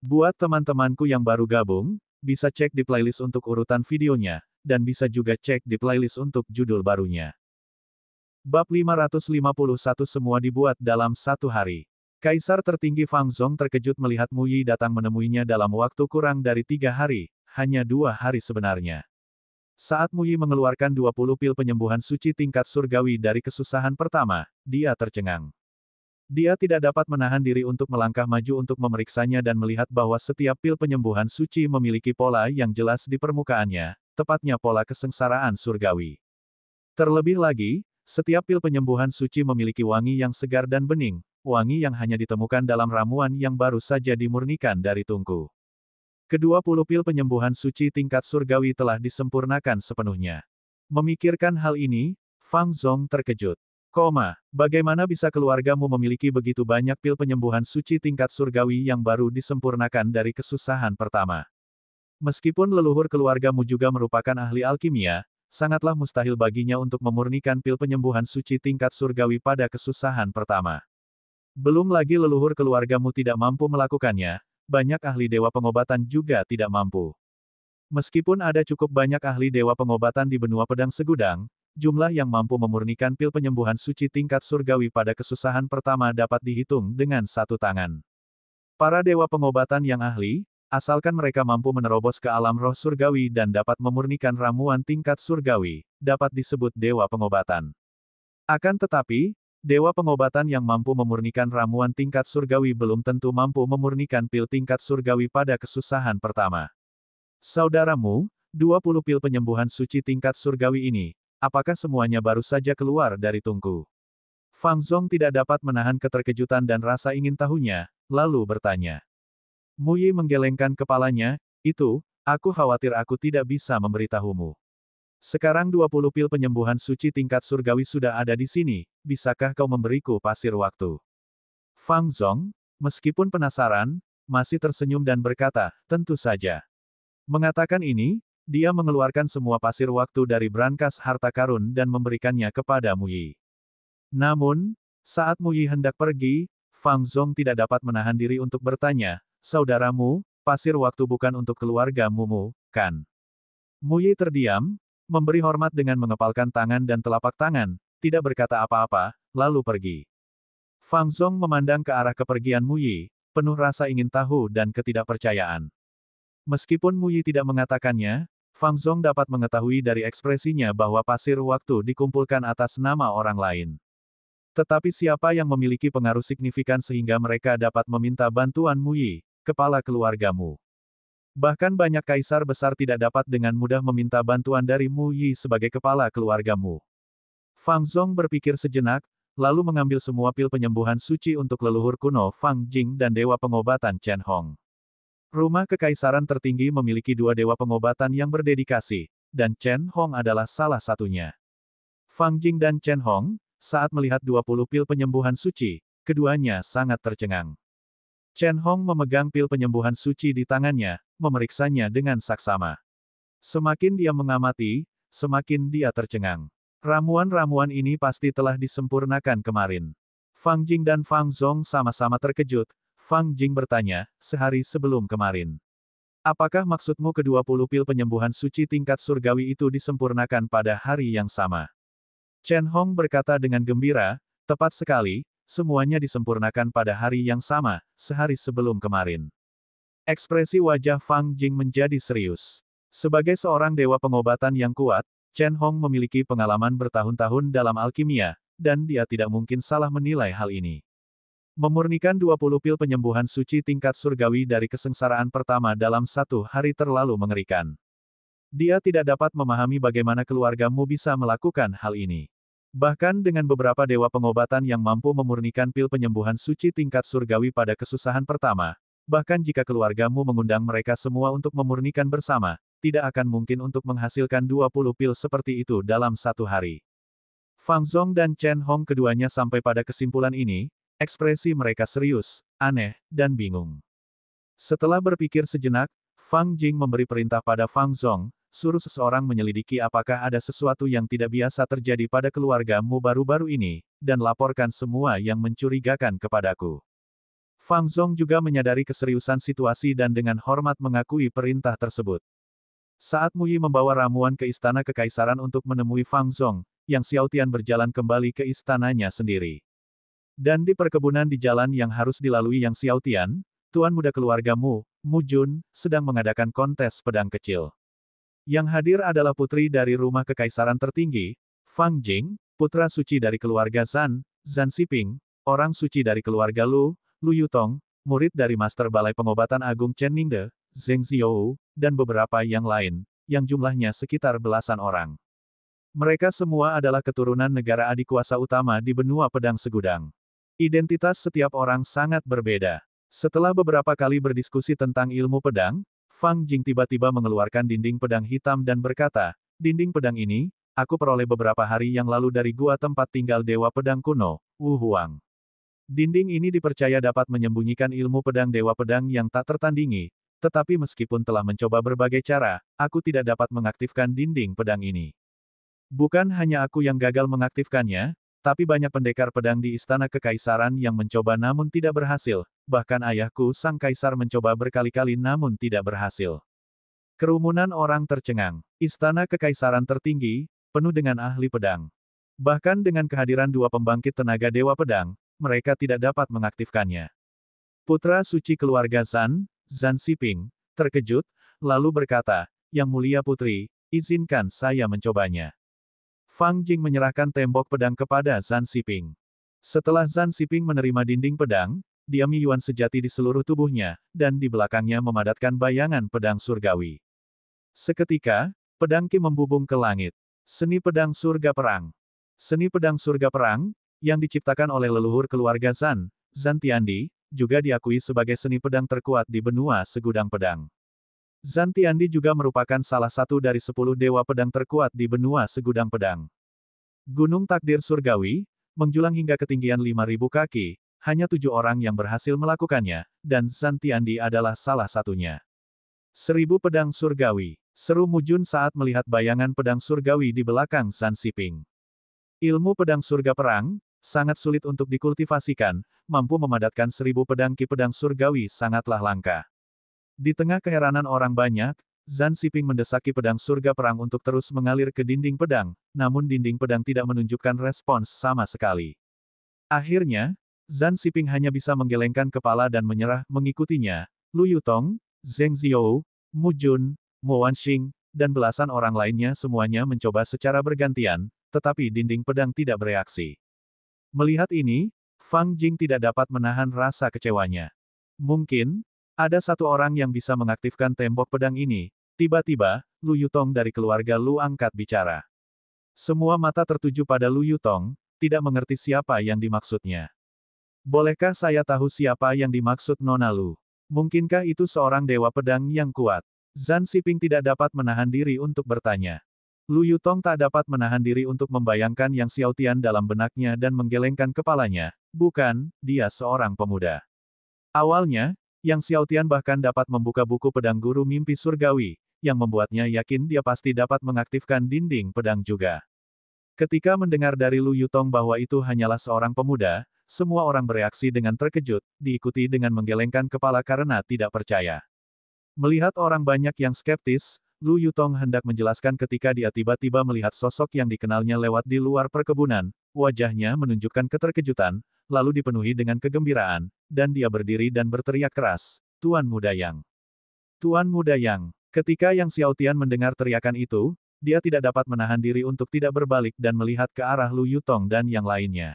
Buat teman-temanku yang baru gabung, bisa cek di playlist untuk urutan videonya, dan bisa juga cek di playlist untuk judul barunya. Bab 551 semua dibuat dalam satu hari. Kaisar tertinggi Fang Zong terkejut melihat Mu Yi datang menemuinya dalam waktu kurang dari 3 hari, hanya 2 hari sebenarnya. Saat Mu Yi mengeluarkan 20 pil penyembuhan suci tingkat surgawi dari kesusahan pertama, dia tercengang. Dia tidak dapat menahan diri untuk melangkah maju untuk memeriksanya dan melihat bahwa setiap pil penyembuhan suci memiliki pola yang jelas di permukaannya, tepatnya pola kesengsaraan surgawi. Terlebih lagi, setiap pil penyembuhan suci memiliki wangi yang segar dan bening, wangi yang hanya ditemukan dalam ramuan yang baru saja dimurnikan dari tungku. Ke-20 pil penyembuhan suci tingkat surgawi telah disempurnakan sepenuhnya. Memikirkan hal ini, Fang Zong terkejut. Bagaimana bisa keluargamu memiliki begitu banyak pil penyembuhan suci tingkat surgawi yang baru disempurnakan dari kesusahan pertama? Meskipun leluhur keluargamu juga merupakan ahli alkimia, sangatlah mustahil baginya untuk memurnikan pil penyembuhan suci tingkat surgawi pada kesusahan pertama. Belum lagi leluhur keluargamu tidak mampu melakukannya, banyak ahli dewa pengobatan juga tidak mampu. Meskipun ada cukup banyak ahli dewa pengobatan di benua pedang segudang, jumlah yang mampu memurnikan pil penyembuhan suci tingkat surgawi pada kesusahan pertama dapat dihitung dengan satu tangan. Para dewa pengobatan yang ahli, asalkan mereka mampu menerobos ke alam roh surgawi dan dapat memurnikan ramuan tingkat surgawi, dapat disebut dewa pengobatan. Akan tetapi, dewa pengobatan yang mampu memurnikan ramuan tingkat surgawi belum tentu mampu memurnikan pil tingkat surgawi pada kesusahan pertama. Saudaramu, 20 pil penyembuhan suci tingkat surgawi ini, apakah semuanya baru saja keluar dari tungku? Fang Zong tidak dapat menahan keterkejutan dan rasa ingin tahunya, lalu bertanya. Mu Yi menggelengkan kepalanya, aku khawatir aku tidak bisa memberitahumu. Sekarang 20 pil penyembuhan suci tingkat surgawi sudah ada di sini, bisakah kau memberiku pasir waktu? Fang Zong, meskipun penasaran, masih tersenyum dan berkata, tentu saja. Mengatakan ini, dia mengeluarkan semua pasir waktu dari brankas harta karun dan memberikannya kepada Mu Yi. Namun, saat Mu Yi hendak pergi, Fang Zong tidak dapat menahan diri untuk bertanya, saudaramu, pasir waktu bukan untuk keluargamu, kan? Mu Yi terdiam, memberi hormat dengan mengepalkan tangan dan telapak tangan, tidak berkata apa-apa, lalu pergi. Fang Zong memandang ke arah kepergian Mu Yi, penuh rasa ingin tahu dan ketidakpercayaan. Meskipun Mu Yi tidak mengatakannya, Fang Zong dapat mengetahui dari ekspresinya bahwa pasir waktu dikumpulkan atas nama orang lain. Tetapi siapa yang memiliki pengaruh signifikan sehingga mereka dapat meminta bantuan Mu Yi, kepala keluargamu? Bahkan banyak kaisar besar tidak dapat dengan mudah meminta bantuan dari Mu Yi sebagai kepala keluargamu. Fang Zong berpikir sejenak, lalu mengambil semua pil penyembuhan suci untuk leluhur kuno Fang Jing dan dewa pengobatan Chen Hong. Rumah kekaisaran tertinggi memiliki 2 dewa pengobatan yang berdedikasi, dan Chen Hong adalah salah satunya. Fang Jing dan Chen Hong, saat melihat 20 pil penyembuhan suci, keduanya sangat tercengang. Chen Hong memegang pil penyembuhan suci di tangannya, memeriksanya dengan saksama. Semakin dia mengamati, semakin dia tercengang. Ramuan-ramuan ini pasti telah disempurnakan kemarin. Fang Jing dan Fang Zong sama-sama terkejut. Fang Jing bertanya, sehari sebelum kemarin. Apakah maksudmu ke-20 pil penyembuhan suci tingkat surgawi itu disempurnakan pada hari yang sama? Chen Hong berkata dengan gembira, tepat sekali, semuanya disempurnakan pada hari yang sama, sehari sebelum kemarin. Ekspresi wajah Fang Jing menjadi serius. Sebagai seorang dewa pengobatan yang kuat, Chen Hong memiliki pengalaman bertahun-tahun dalam alkimia, dan dia tidak mungkin salah menilai hal ini. Memurnikan 20 pil penyembuhan suci tingkat surgawi dari kesengsaraan pertama dalam satu hari terlalu mengerikan. Dia tidak dapat memahami bagaimana keluargamu bisa melakukan hal ini. Bahkan dengan beberapa dewa pengobatan yang mampu memurnikan pil penyembuhan suci tingkat surgawi pada kesusahan pertama, bahkan jika keluargamu mengundang mereka semua untuk memurnikan bersama, tidak akan mungkin untuk menghasilkan 20 pil seperti itu dalam satu hari. Fang Zong dan Chen Hong keduanya sampai pada kesimpulan ini. Ekspresi mereka serius, aneh, dan bingung. Setelah berpikir sejenak, Fang Jing memberi perintah pada Fang Zong, suruh seseorang menyelidiki apakah ada sesuatu yang tidak biasa terjadi pada keluargamu baru-baru ini, dan laporkan semua yang mencurigakan kepadaku. Fang Zong juga menyadari keseriusan situasi dan dengan hormat mengakui perintah tersebut. Saat Mu Yi membawa ramuan ke istana kekaisaran untuk menemui Fang Zong, Yang Xiaotian berjalan kembali ke istananya sendiri. Dan di perkebunan di jalan yang harus dilalui Yang Xiaotian, tuan muda keluarga Mu, Mu Jun, sedang mengadakan kontes pedang kecil. Yang hadir adalah putri dari rumah kekaisaran tertinggi, Fang Jing, putra suci dari keluarga Zan, Zan Xiping, orang suci dari keluarga Lu, Lu Yutong, murid dari Master Balai Pengobatan Agung Chen Ningde, Zheng Xiou, dan beberapa yang lain, yang jumlahnya sekitar belasan orang. Mereka semua adalah keturunan negara adikuasa utama di benua pedang segudang. Identitas setiap orang sangat berbeda. Setelah beberapa kali berdiskusi tentang ilmu pedang, Fang Jing tiba-tiba mengeluarkan dinding pedang hitam dan berkata, "Dinding pedang ini, aku peroleh beberapa hari yang lalu dari gua tempat tinggal Dewa Pedang Kuno, Wu Huang. Dinding ini dipercaya dapat menyembunyikan ilmu pedang Dewa Pedang yang tak tertandingi, tetapi meskipun telah mencoba berbagai cara, aku tidak dapat mengaktifkan dinding pedang ini. Bukan hanya aku yang gagal mengaktifkannya, tapi banyak pendekar pedang di istana kekaisaran yang mencoba namun tidak berhasil, bahkan ayahku sang kaisar mencoba berkali-kali namun tidak berhasil." Kerumunan orang tercengang. Istana kekaisaran tertinggi, penuh dengan ahli pedang. Bahkan dengan kehadiran dua pembangkit tenaga Dewa Pedang, mereka tidak dapat mengaktifkannya. Putra suci keluarga Zan, Zan Xiping, terkejut, lalu berkata, "Yang mulia putri, izinkan saya mencobanya." Fang Jing menyerahkan tembok pedang kepada Zan Xiping. Setelah Zan Xiping menerima dinding pedang, dia miyuan sejati di seluruh tubuhnya, dan di belakangnya memadatkan bayangan pedang surgawi. Seketika, pedang Qi membubung ke langit. Seni pedang surga perang. Seni pedang surga perang, yang diciptakan oleh leluhur keluarga Zan, Zan Tiandi, juga diakui sebagai seni pedang terkuat di benua segudang pedang. Zan Tiandi juga merupakan salah satu dari 10 dewa pedang terkuat di benua segudang pedang. Gunung takdir surgawi, menjulang hingga ketinggian 5.000 kaki, hanya 7 orang yang berhasil melakukannya, dan Zan Tiandi adalah salah satunya. 1000 pedang surgawi, seru Mu Jun saat melihat bayangan pedang surgawi di belakang Zan Xiping. Ilmu pedang surga perang, sangat sulit untuk dikultivasikan, mampu memadatkan 1000 pedang Qi pedang surgawi sangatlah langka. Di tengah keheranan orang banyak, Zan Xiping mendesaki pedang surga perang untuk terus mengalir ke dinding pedang, namun dinding pedang tidak menunjukkan respons sama sekali. Akhirnya, Zan Xiping hanya bisa menggelengkan kepala dan menyerah mengikutinya. Lu Yutong, Zheng Xiou, Mu Jun, Mo Wanxing, dan belasan orang lainnya semuanya mencoba secara bergantian, tetapi dinding pedang tidak bereaksi. Melihat ini, Fang Jing tidak dapat menahan rasa kecewanya. Mungkin, ada satu orang yang bisa mengaktifkan tembok pedang ini. Tiba-tiba, Lu Yutong dari keluarga Lu angkat bicara. Semua mata tertuju pada Lu Yutong, tidak mengerti siapa yang dimaksudnya. "Bolehkah saya tahu siapa yang dimaksud Nona Lu? Mungkinkah itu seorang dewa pedang yang kuat?" Zan Xiping tidak dapat menahan diri untuk bertanya. Lu Yutong tak dapat menahan diri untuk membayangkan Yang Xiaotian dalam benaknya dan menggelengkan kepalanya. Bukan, dia seorang pemuda. Awalnya, Yang Xiaotian bahkan dapat membuka buku pedang guru mimpi surgawi, yang membuatnya yakin dia pasti dapat mengaktifkan dinding pedang juga. Ketika mendengar dari Lu Yutong bahwa itu hanyalah seorang pemuda, semua orang bereaksi dengan terkejut, diikuti dengan menggelengkan kepala karena tidak percaya. Melihat orang banyak yang skeptis, Lu Yutong hendak menjelaskan ketika dia tiba-tiba melihat sosok yang dikenalnya lewat di luar perkebunan, wajahnya menunjukkan keterkejutan, lalu dipenuhi dengan kegembiraan, dan dia berdiri dan berteriak keras, "Tuan Muda Yang! Tuan Muda Yang!" Ketika Yang Xiaotian mendengar teriakan itu, dia tidak dapat menahan diri untuk tidak berbalik dan melihat ke arah Lu Yutong dan yang lainnya.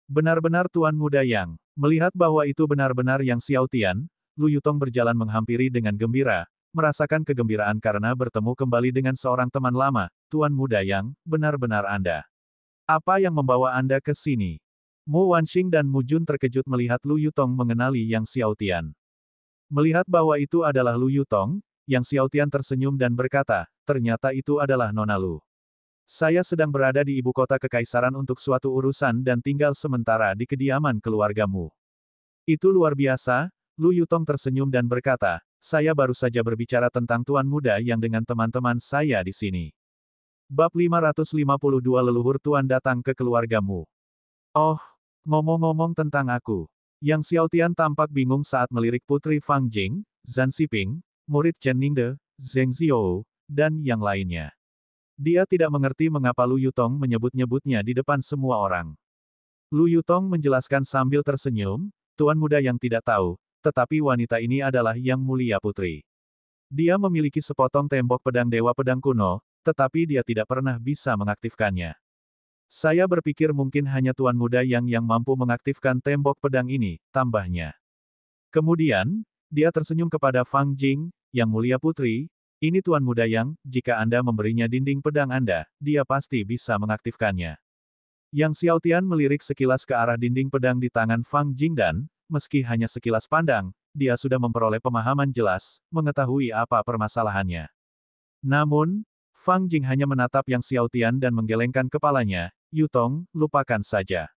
"Benar-benar Tuan Muda Yang!" Melihat bahwa itu benar-benar Yang Xiaotian, Lu Yutong berjalan menghampiri dengan gembira, merasakan kegembiraan karena bertemu kembali dengan seorang teman lama. "Tuan Muda Yang, benar-benar Anda. Apa yang membawa Anda ke sini?" Mo Wanxing dan Mu Jun terkejut melihat Lu Yutong mengenali Yang Xiaotian. Melihat bahwa itu adalah Lu Yutong, Yang Xiaotian tersenyum dan berkata, "Ternyata itu adalah Nona Lu. Saya sedang berada di ibu kota kekaisaran untuk suatu urusan dan tinggal sementara di kediaman keluargamu." "Itu luar biasa." Lu Yutong tersenyum dan berkata, "Saya baru saja berbicara tentang Tuan Muda Yang dengan teman-teman saya di sini." Bab 552 Leluhur Tuan datang ke keluargamu. Oh, ngomong-ngomong tentang aku. Yang Xiaotian tampak bingung saat melirik putri Fang Jing, Zhan Xiping, murid Chen Ningde, Zheng Ziou, dan yang lainnya. Dia tidak mengerti mengapa Lu Yutong menyebut-nyebutnya di depan semua orang. Lu Yutong menjelaskan sambil tersenyum, tuan muda yang tidak tahu, tetapi wanita ini adalah Yang Mulia Putri. Dia memiliki sepotong tembok pedang Dewa Pedang kuno, tetapi dia tidak pernah bisa mengaktifkannya. Saya berpikir mungkin hanya tuan muda yang mampu mengaktifkan tembok pedang ini, tambahnya. Kemudian, dia tersenyum kepada Fang Jing, Yang Mulia Putri, ini tuan muda yang, jika Anda memberinya dinding pedang Anda, dia pasti bisa mengaktifkannya. Yang Xiaotian melirik sekilas ke arah dinding pedang di tangan Fang Jing dan, meski hanya sekilas pandang, dia sudah memperoleh pemahaman jelas, mengetahui apa permasalahannya. Namun, Fang Jing hanya menatap Yang Xiaotian dan menggelengkan kepalanya, Yutong, lupakan saja.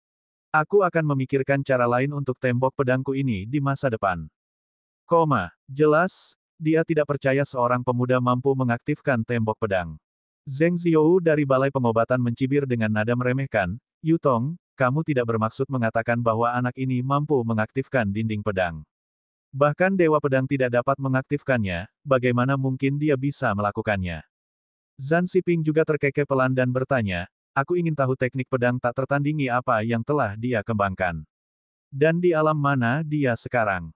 Aku akan memikirkan cara lain untuk tembok pedangku ini di masa depan. Jelas, dia tidak percaya seorang pemuda mampu mengaktifkan tembok pedang. Zheng Ziou dari Balai Pengobatan mencibir dengan nada meremehkan, Yutong, kamu tidak bermaksud mengatakan bahwa anak ini mampu mengaktifkan dinding pedang. Bahkan Dewa Pedang tidak dapat mengaktifkannya, bagaimana mungkin dia bisa melakukannya? Zhan Xiping juga terkekeh pelan dan bertanya, aku ingin tahu teknik pedang tak tertandingi apa yang telah dia kembangkan. Dan di alam mana dia sekarang?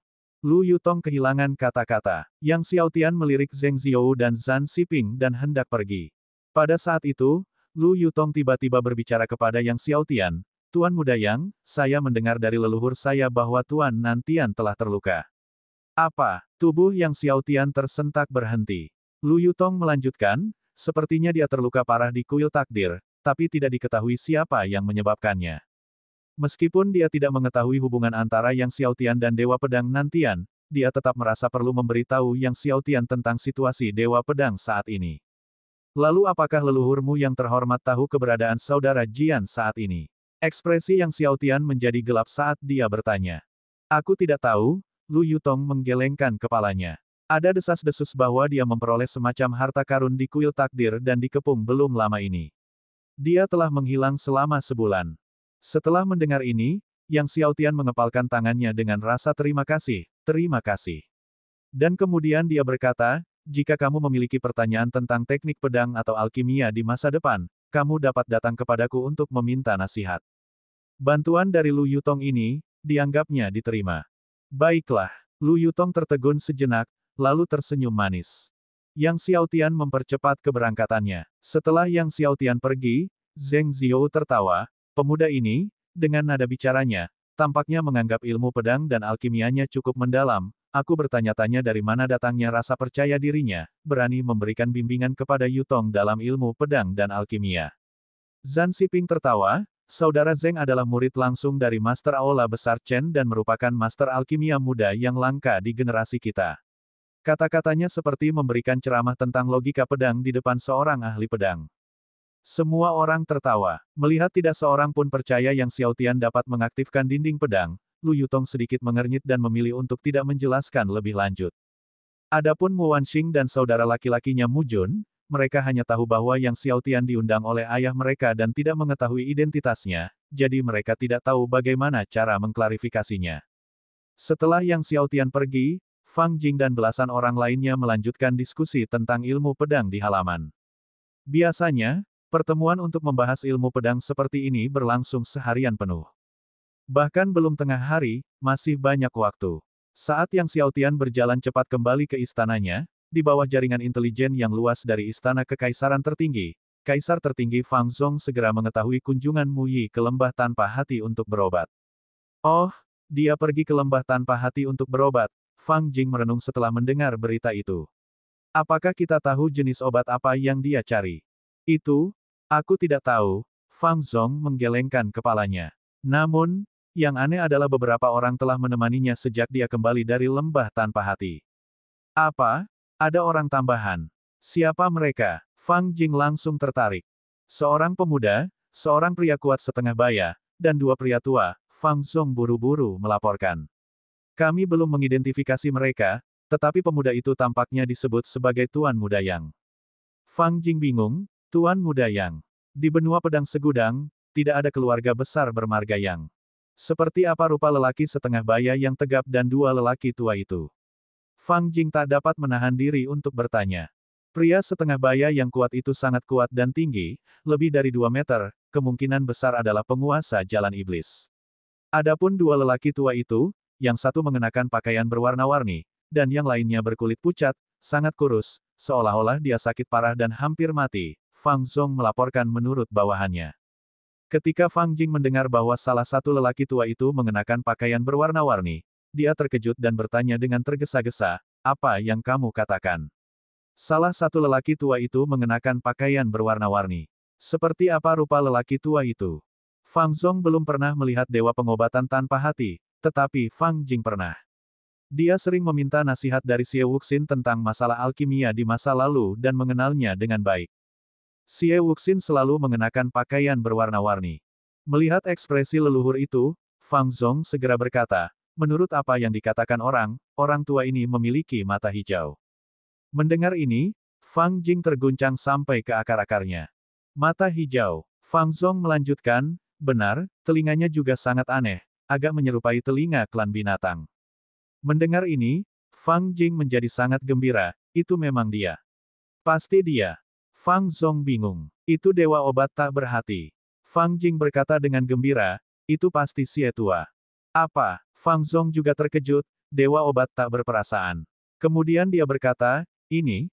Lu Yutong kehilangan kata-kata. Yang Xiaotian melirik Zheng Ziou dan Zhan Xiping dan hendak pergi. Pada saat itu, Lu Yutong tiba-tiba berbicara kepada Yang Xiaotian, Tuan Muda Yang, saya mendengar dari leluhur saya bahwa Tuan Nantian telah terluka. Apa? Tubuh Yang Xiaotian tersentak berhenti. Lu Yutong melanjutkan, sepertinya dia terluka parah di kuil takdir, tapi tidak diketahui siapa yang menyebabkannya. Meskipun dia tidak mengetahui hubungan antara Yang Xiaotian dan Dewa Pedang Nantian, dia tetap merasa perlu memberitahu Yang Xiaotian tentang situasi Dewa Pedang saat ini. Lalu apakah leluhurmu yang terhormat tahu keberadaan saudara Jian saat ini? Ekspresi Yang Xiaotian menjadi gelap saat dia bertanya. Aku tidak tahu, Lu Yutong menggelengkan kepalanya. Ada desas-desus bahwa dia memperoleh semacam harta karun di kuil takdir dan dikepung belum lama ini. Dia telah menghilang selama sebulan. Setelah mendengar ini, Yang Xiaotian mengepalkan tangannya dengan rasa terima kasih, terima kasih. Dan kemudian dia berkata, jika kamu memiliki pertanyaan tentang teknik pedang atau alkimia di masa depan, kamu dapat datang kepadaku untuk meminta nasihat. Bantuan dari Lu Yutong ini, dianggapnya diterima. Baiklah, Lu Yutong tertegun sejenak, lalu tersenyum manis. Yang Xiaotian mempercepat keberangkatannya. Setelah Yang Xiaotian pergi, Zheng Ziou tertawa, pemuda ini, dengan nada bicaranya, tampaknya menganggap ilmu pedang dan alkimianya cukup mendalam. Aku bertanya-tanya dari mana datangnya rasa percaya dirinya, berani memberikan bimbingan kepada Yutong dalam ilmu pedang dan alkimia. Zhan Xiping tertawa, saudara Zheng adalah murid langsung dari Master Aula Besar Chen dan merupakan Master Alkimia muda yang langka di generasi kita. Kata-katanya seperti memberikan ceramah tentang logika pedang di depan seorang ahli pedang. Semua orang tertawa. Melihat tidak seorang pun percaya Yang Xiaotian dapat mengaktifkan dinding pedang, Lu Yutong sedikit mengernyit dan memilih untuk tidak menjelaskan lebih lanjut. Adapun Mu Wanxing dan saudara laki-lakinya Mu Jun, mereka hanya tahu bahwa Yang Xiaotian diundang oleh ayah mereka dan tidak mengetahui identitasnya, jadi mereka tidak tahu bagaimana cara mengklarifikasinya. Setelah Yang Xiaotian pergi, Fang Jing dan belasan orang lainnya melanjutkan diskusi tentang ilmu pedang di halaman. Biasanya, pertemuan untuk membahas ilmu pedang seperti ini berlangsung seharian penuh. Bahkan belum tengah hari, masih banyak waktu. Saat Yang Xiaotian berjalan cepat kembali ke istananya, di bawah jaringan intelijen yang luas dari Istana Kekaisaran Tertinggi, Kaisar Tertinggi Fang Zong segera mengetahui kunjungan Mu Yi ke Lembah Tanpa Hati untuk berobat. Oh, dia pergi ke Lembah Tanpa Hati untuk berobat, Fang Jing merenung setelah mendengar berita itu. Apakah kita tahu jenis obat apa yang dia cari? Itu, aku tidak tahu, Fang Zong menggelengkan kepalanya. Namun, yang aneh adalah beberapa orang telah menemaninya sejak dia kembali dari Lembah Tanpa Hati. Apa? Ada orang tambahan. Siapa mereka? Fang Jing langsung tertarik. Seorang pemuda, seorang pria kuat setengah baya, dan dua pria tua, Fang Zong buru-buru melaporkan. Kami belum mengidentifikasi mereka, tetapi pemuda itu tampaknya disebut sebagai Tuan Muda Yang. Fang Jing bingung, Tuan Muda Yang. Di benua pedang segudang, tidak ada keluarga besar bermarga Yang. Seperti apa rupa lelaki setengah baya yang tegap dan dua lelaki tua itu? Fang Jing tak dapat menahan diri untuk bertanya. Pria setengah baya yang kuat itu sangat kuat dan tinggi, lebih dari 2 meter, kemungkinan besar adalah penguasa jalan iblis. Adapun dua lelaki tua itu, yang satu mengenakan pakaian berwarna-warni, dan yang lainnya berkulit pucat, sangat kurus, seolah-olah dia sakit parah dan hampir mati, Fang Zong melaporkan menurut bawahannya. Ketika Fang Jing mendengar bahwa salah satu lelaki tua itu mengenakan pakaian berwarna-warni, dia terkejut dan bertanya dengan tergesa-gesa, "Apa yang kamu katakan?" Salah satu lelaki tua itu mengenakan pakaian berwarna-warni. Seperti apa rupa lelaki tua itu? Fang Zong belum pernah melihat dewa pengobatan tanpa hati, tetapi Fang Jing pernah. Dia sering meminta nasihat dari Xie Wuxin tentang masalah alkimia di masa lalu dan mengenalnya dengan baik. Xie Wuxin selalu mengenakan pakaian berwarna-warni. Melihat ekspresi leluhur itu, Fang Zong segera berkata, "Menurut apa yang dikatakan orang tua ini memiliki mata hijau." Mendengar ini, Fang Jing terguncang sampai ke akar-akarnya. Mata hijau. Fang Zong melanjutkan, "Benar, telinganya juga sangat aneh, agak menyerupai telinga klan binatang." Mendengar ini, Fang Jing menjadi sangat gembira, itu memang dia. Pasti dia. Fang Zong bingung. Itu dewa obat tak berhati. Fang Jing berkata dengan gembira, itu pasti Xie tua. Apa? Fang Zong juga terkejut, dewa obat tak berperasaan. Kemudian dia berkata, ini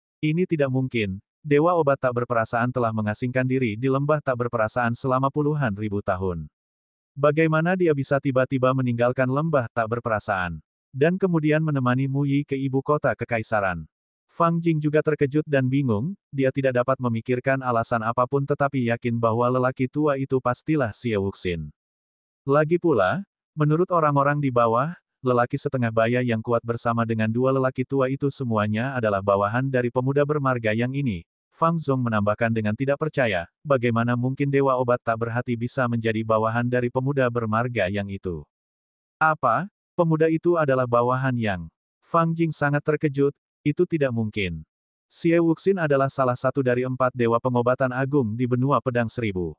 tidak mungkin. Dewa obat tak berperasaan telah mengasingkan diri di lembah tak berperasaan selama puluhan ribu tahun. Bagaimana dia bisa tiba-tiba meninggalkan lembah tak berperasaan? Dan kemudian menemani Mu Yi ke ibu kota kekaisaran. Fang Jing juga terkejut dan bingung, dia tidak dapat memikirkan alasan apapun tetapi yakin bahwa lelaki tua itu pastilah Xie Wuxin. Lagi pula, menurut orang-orang di bawah, lelaki setengah baya yang kuat bersama dengan dua lelaki tua itu semuanya adalah bawahan dari pemuda bermarga yang ini. Fang Zong menambahkan dengan tidak percaya, bagaimana mungkin dewa obat tak berhati bisa menjadi bawahan dari pemuda bermarga yang itu. Apa? Pemuda itu adalah bawahan yang... Fang Jing sangat terkejut, itu tidak mungkin. Xie Wuxin adalah salah satu dari 4 dewa pengobatan agung di benua pedang seribu.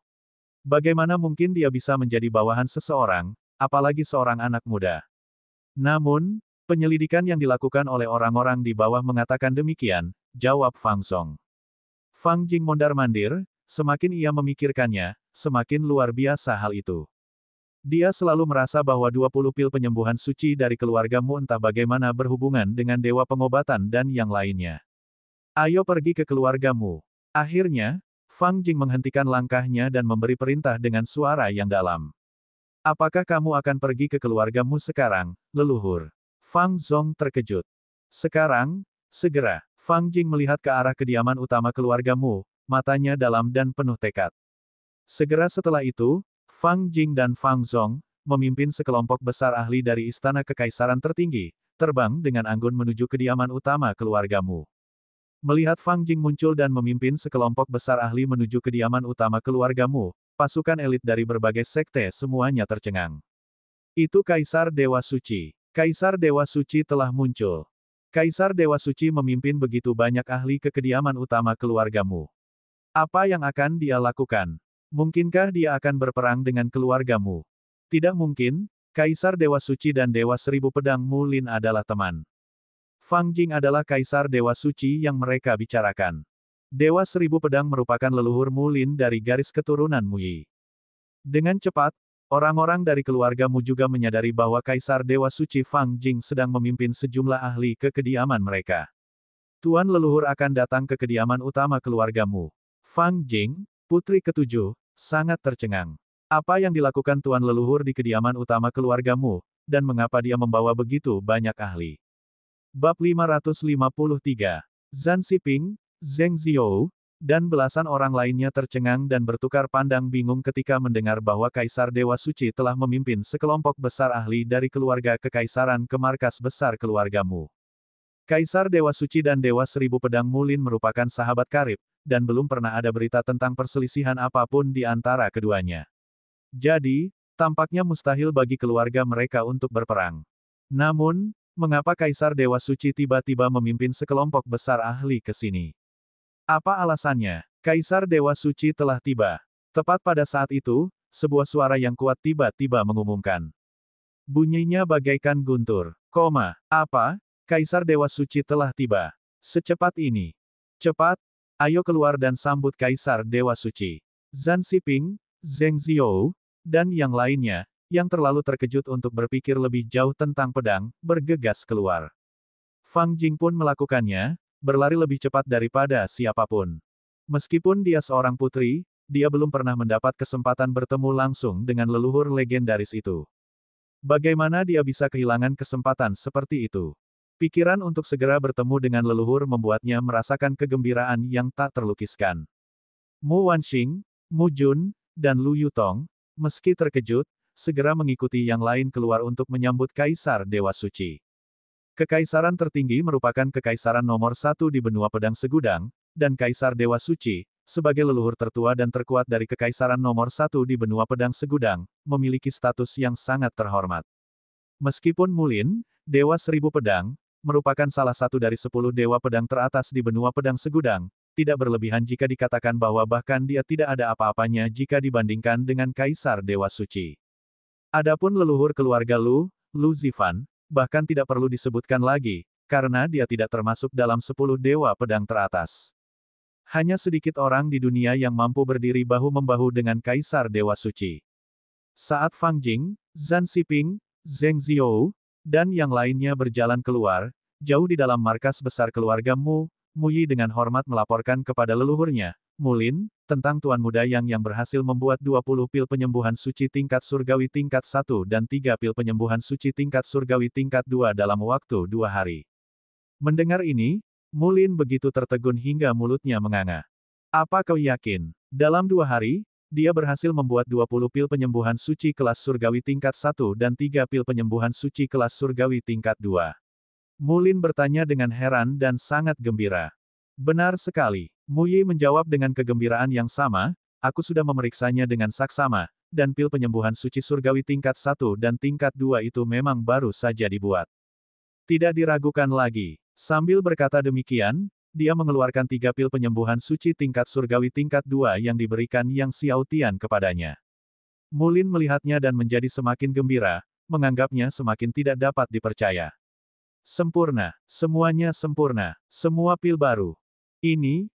Bagaimana mungkin dia bisa menjadi bawahan seseorang, apalagi seorang anak muda? Namun, penyelidikan yang dilakukan oleh orang-orang di bawah mengatakan demikian, jawab Fang Zong. Fang Jing mondar-mandir, semakin ia memikirkannya, semakin luar biasa hal itu. Dia selalu merasa bahwa 20 pil penyembuhan suci dari keluarga Mu entah bagaimana berhubungan dengan dewa pengobatan dan yang lainnya. Ayo pergi ke keluarga Mu. Akhirnya, Fang Jing menghentikan langkahnya dan memberi perintah dengan suara yang dalam. Apakah kamu akan pergi ke keluargamu sekarang, leluhur? Fang Zong terkejut. Sekarang, segera. Fang Jing melihat ke arah kediaman utama keluargamu, matanya dalam dan penuh tekad. Segera setelah itu, Fang Jing dan Fang Zong, memimpin sekelompok besar ahli dari istana kekaisaran tertinggi, terbang dengan anggun menuju kediaman utama keluargamu. Melihat Fang Jing muncul dan memimpin sekelompok besar ahli menuju kediaman utama keluargamu, pasukan elit dari berbagai sekte semuanya tercengang. Itu Kaisar Dewa Suci. Kaisar Dewa Suci telah muncul. Kaisar Dewa Suci memimpin begitu banyak ahli ke kediaman utama keluargamu. Apa yang akan dia lakukan? Mungkinkah dia akan berperang dengan keluargamu? Tidak mungkin, Kaisar Dewa Suci dan Dewa Seribu Pedang Mu Lin adalah teman. Fang Jing adalah Kaisar Dewa Suci yang mereka bicarakan. Dewa Seribu Pedang merupakan leluhur Mu Lin dari garis keturunan Mu Yi. Dengan cepat, orang-orang dari keluarga Mu juga menyadari bahwa Kaisar Dewa Suci Fang Jing sedang memimpin sejumlah ahli ke kediaman mereka. Tuan leluhur akan datang ke kediaman utama keluarga Mu. Fang Jing, putri ketujuh, sangat tercengang. Apa yang dilakukan Tuan leluhur di kediaman utama keluarga Mu, dan mengapa dia membawa begitu banyak ahli? Bab 553. Zhan Xiping, Zheng Zhou, dan belasan orang lainnya tercengang dan bertukar pandang bingung ketika mendengar bahwa Kaisar Dewa Suci telah memimpin sekelompok besar ahli dari keluarga kekaisaran ke markas besar keluargamu. Kaisar Dewa Suci dan Dewa Seribu Pedang Mu Lin merupakan sahabat karib, dan belum pernah ada berita tentang perselisihan apapun di antara keduanya. Jadi, tampaknya mustahil bagi keluarga mereka untuk berperang. Namun, mengapa Kaisar Dewa Suci tiba-tiba memimpin sekelompok besar ahli ke sini? Apa alasannya? Kaisar Dewa Suci telah tiba. Tepat pada saat itu, sebuah suara yang kuat tiba-tiba mengumumkan. Bunyinya bagaikan guntur. Koma, apa? Kaisar Dewa Suci telah tiba. Secepat ini. Cepat, ayo keluar dan sambut Kaisar Dewa Suci. Zhan Xiping, Zheng Ziou, dan yang lainnya, yang terlalu terkejut untuk berpikir lebih jauh tentang pedang, bergegas keluar. Fang Jing pun melakukannya, berlari lebih cepat daripada siapapun. Meskipun dia seorang putri, dia belum pernah mendapat kesempatan bertemu langsung dengan leluhur legendaris itu. Bagaimana dia bisa kehilangan kesempatan seperti itu? Pikiran untuk segera bertemu dengan leluhur membuatnya merasakan kegembiraan yang tak terlukiskan. Mu Wanxing, Mu Jun, dan Lu Yutong, meski terkejut, segera mengikuti yang lain keluar untuk menyambut Kaisar Dewa Suci. Kekaisaran tertinggi merupakan kekaisaran nomor satu di benua pedang segudang, dan Kaisar Dewa Suci, sebagai leluhur tertua dan terkuat dari kekaisaran nomor satu di benua pedang segudang, memiliki status yang sangat terhormat. Meskipun Mulin, Dewa Seribu Pedang, merupakan salah satu dari 10 dewa pedang teratas di benua pedang segudang, tidak berlebihan jika dikatakan bahwa bahkan dia tidak ada apa-apanya jika dibandingkan dengan Kaisar Dewa Suci. Adapun leluhur keluarga Lu, Lu Zifan, bahkan tidak perlu disebutkan lagi, karena dia tidak termasuk dalam 10 dewa pedang teratas. Hanya sedikit orang di dunia yang mampu berdiri bahu-membahu dengan Kaisar Dewa Suci. Saat Fang Jing, Zhan Xiping, Zheng Ziou, dan yang lainnya berjalan keluar, jauh di dalam markas besar keluarga Mu, Mu Yi dengan hormat melaporkan kepada leluhurnya, Mulin, tentang Tuan Muda yang berhasil membuat 20 pil penyembuhan suci tingkat surgawi tingkat 1 dan 3 pil penyembuhan suci tingkat surgawi tingkat 2 dalam waktu 2 hari. Mendengar ini, Mulin begitu tertegun hingga mulutnya menganga. Apa kau yakin? Dalam 2 hari, dia berhasil membuat 20 pil penyembuhan suci kelas surgawi tingkat 1 dan 3 pil penyembuhan suci kelas surgawi tingkat 2. Mulin bertanya dengan heran dan sangat gembira. Benar sekali. Mu Yi menjawab dengan kegembiraan yang sama, aku sudah memeriksanya dengan saksama, dan pil penyembuhan suci surgawi tingkat 1 dan tingkat 2 itu memang baru saja dibuat. Tidak diragukan lagi. Sambil berkata demikian, dia mengeluarkan 3 pil penyembuhan suci tingkat surgawi tingkat 2 yang diberikan Yang Xiao Tian kepadanya. Mulin melihatnya dan menjadi semakin gembira, menganggapnya semakin tidak dapat dipercaya. Sempurna, semuanya sempurna, semua pil baru. Ini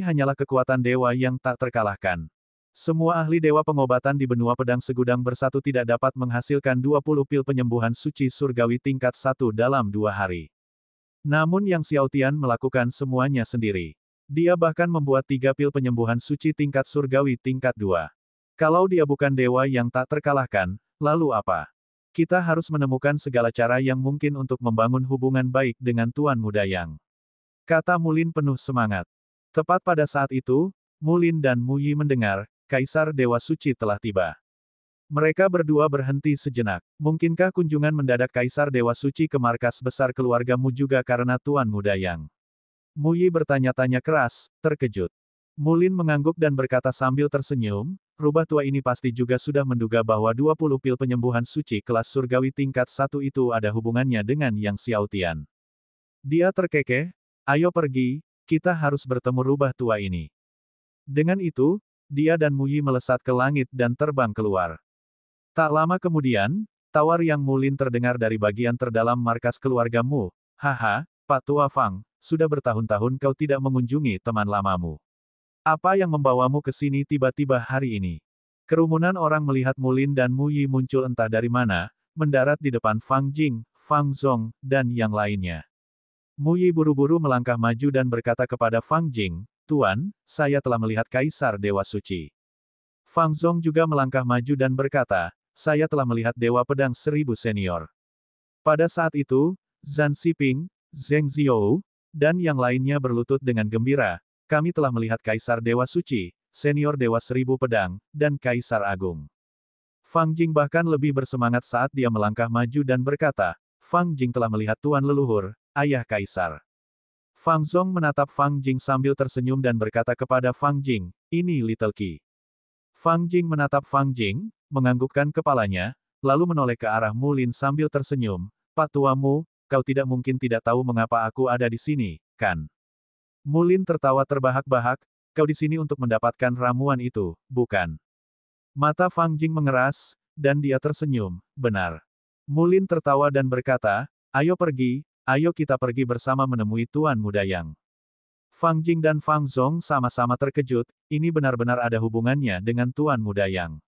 hanyalah kekuatan dewa yang tak terkalahkan. Semua ahli dewa pengobatan di benua pedang segudang bersatu tidak dapat menghasilkan 20 pil penyembuhan suci surgawi tingkat 1 dalam 2 hari. Namun Yang Xiao Tian melakukan semuanya sendiri. Dia bahkan membuat 3 pil penyembuhan suci tingkat surgawi tingkat 2. Kalau dia bukan dewa yang tak terkalahkan, lalu apa? Kita harus menemukan segala cara yang mungkin untuk membangun hubungan baik dengan Tuan Muda Yang. Kata Mulin penuh semangat. Tepat pada saat itu, Mulin dan Mu Yi mendengar, Kaisar Dewa Suci telah tiba. Mereka berdua berhenti sejenak. Mungkinkah kunjungan mendadak Kaisar Dewa Suci ke markas besar keluargamu juga karena Tuan Muda Yang? Mu Yi bertanya-tanya keras, terkejut. Mulin mengangguk dan berkata sambil tersenyum, rubah tua ini pasti juga sudah menduga bahwa 20 pil penyembuhan suci kelas surgawi tingkat 1 itu ada hubungannya dengan Yang Xiao Tian. Dia terkekeh, ayo pergi, kita harus bertemu rubah tua ini. Dengan itu, dia dan Mu Yi melesat ke langit dan terbang keluar. Tak lama kemudian, tawar Yang Mulin terdengar dari bagian terdalam markas keluarga Mu. Haha, Pak Tua Fang, sudah bertahun-tahun kau tidak mengunjungi teman lamamu. Apa yang membawamu ke sini tiba-tiba hari ini? Kerumunan orang melihat Mulin dan Mu Yi muncul entah dari mana, mendarat di depan Fang Jing, Fang Zong, dan yang lainnya. Mu Yi buru-buru melangkah maju dan berkata kepada Fang Jing, Tuan, saya telah melihat Kaisar Dewa Suci. Fang Zong juga melangkah maju dan berkata, saya telah melihat Dewa Pedang 1000 senior. Pada saat itu, Zhan Xiping, Zheng Ziou, dan yang lainnya berlutut dengan gembira, kami telah melihat Kaisar Dewa Suci, senior Dewa 1000 Pedang, dan Kaisar Agung. Fang Jing bahkan lebih bersemangat saat dia melangkah maju dan berkata, Fang Jing telah melihat Tuan Leluhur, Ayah Kaisar. Fang Zong menatap Fang Jing sambil tersenyum dan berkata kepada Fang Jing, ini Little Qi. Fang Jing menatap Fang Jing, menganggukkan kepalanya, lalu menoleh ke arah Mulin sambil tersenyum, Pak Tuamu, kau tidak mungkin tidak tahu mengapa aku ada di sini, kan? Mulin tertawa terbahak-bahak, kau di sini untuk mendapatkan ramuan itu, bukan? Mata Fang Jing mengeras, dan dia tersenyum, benar. Mulin tertawa dan berkata, ayo kita pergi bersama menemui Tuan Muda Yang. Fang Jing dan Fang Zong sama-sama terkejut, ini benar-benar ada hubungannya dengan Tuan Muda Yang.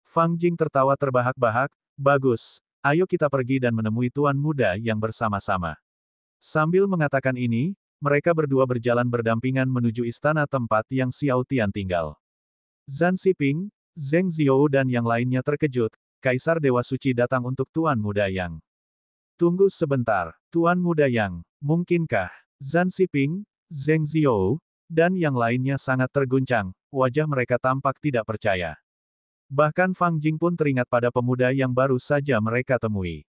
Fang Jing tertawa terbahak-bahak, bagus, ayo kita pergi dan menemui Tuan Muda Yang bersama-sama. Sambil mengatakan ini, mereka berdua berjalan berdampingan menuju istana tempat yang Xiao Tian tinggal. Zhan Xiping, Zheng Ziou dan yang lainnya terkejut, Kaisar Dewa Suci datang untuk Tuan Muda Yang. Tunggu sebentar, Tuan Muda Yang, mungkinkah? Zhan Xiping, Zheng Ziou, dan yang lainnya sangat terguncang, wajah mereka tampak tidak percaya. Bahkan Fang Jing pun teringat pada pemuda yang baru saja mereka temui.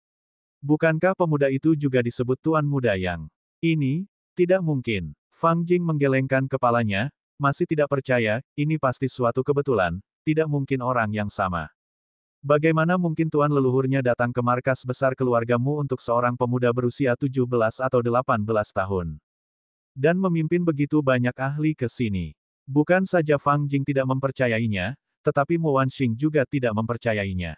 Bukankah pemuda itu juga disebut Tuan Muda Yang? Ini, tidak mungkin. Fang Jing menggelengkan kepalanya, masih tidak percaya, ini pasti suatu kebetulan, tidak mungkin orang yang sama. Bagaimana mungkin tuan leluhurnya datang ke markas besar keluargamu untuk seorang pemuda berusia 17 atau 18 tahun? Dan memimpin begitu banyak ahli ke sini. Bukan saja Fang Jing tidak mempercayainya, tetapi Mo Wanxing juga tidak mempercayainya.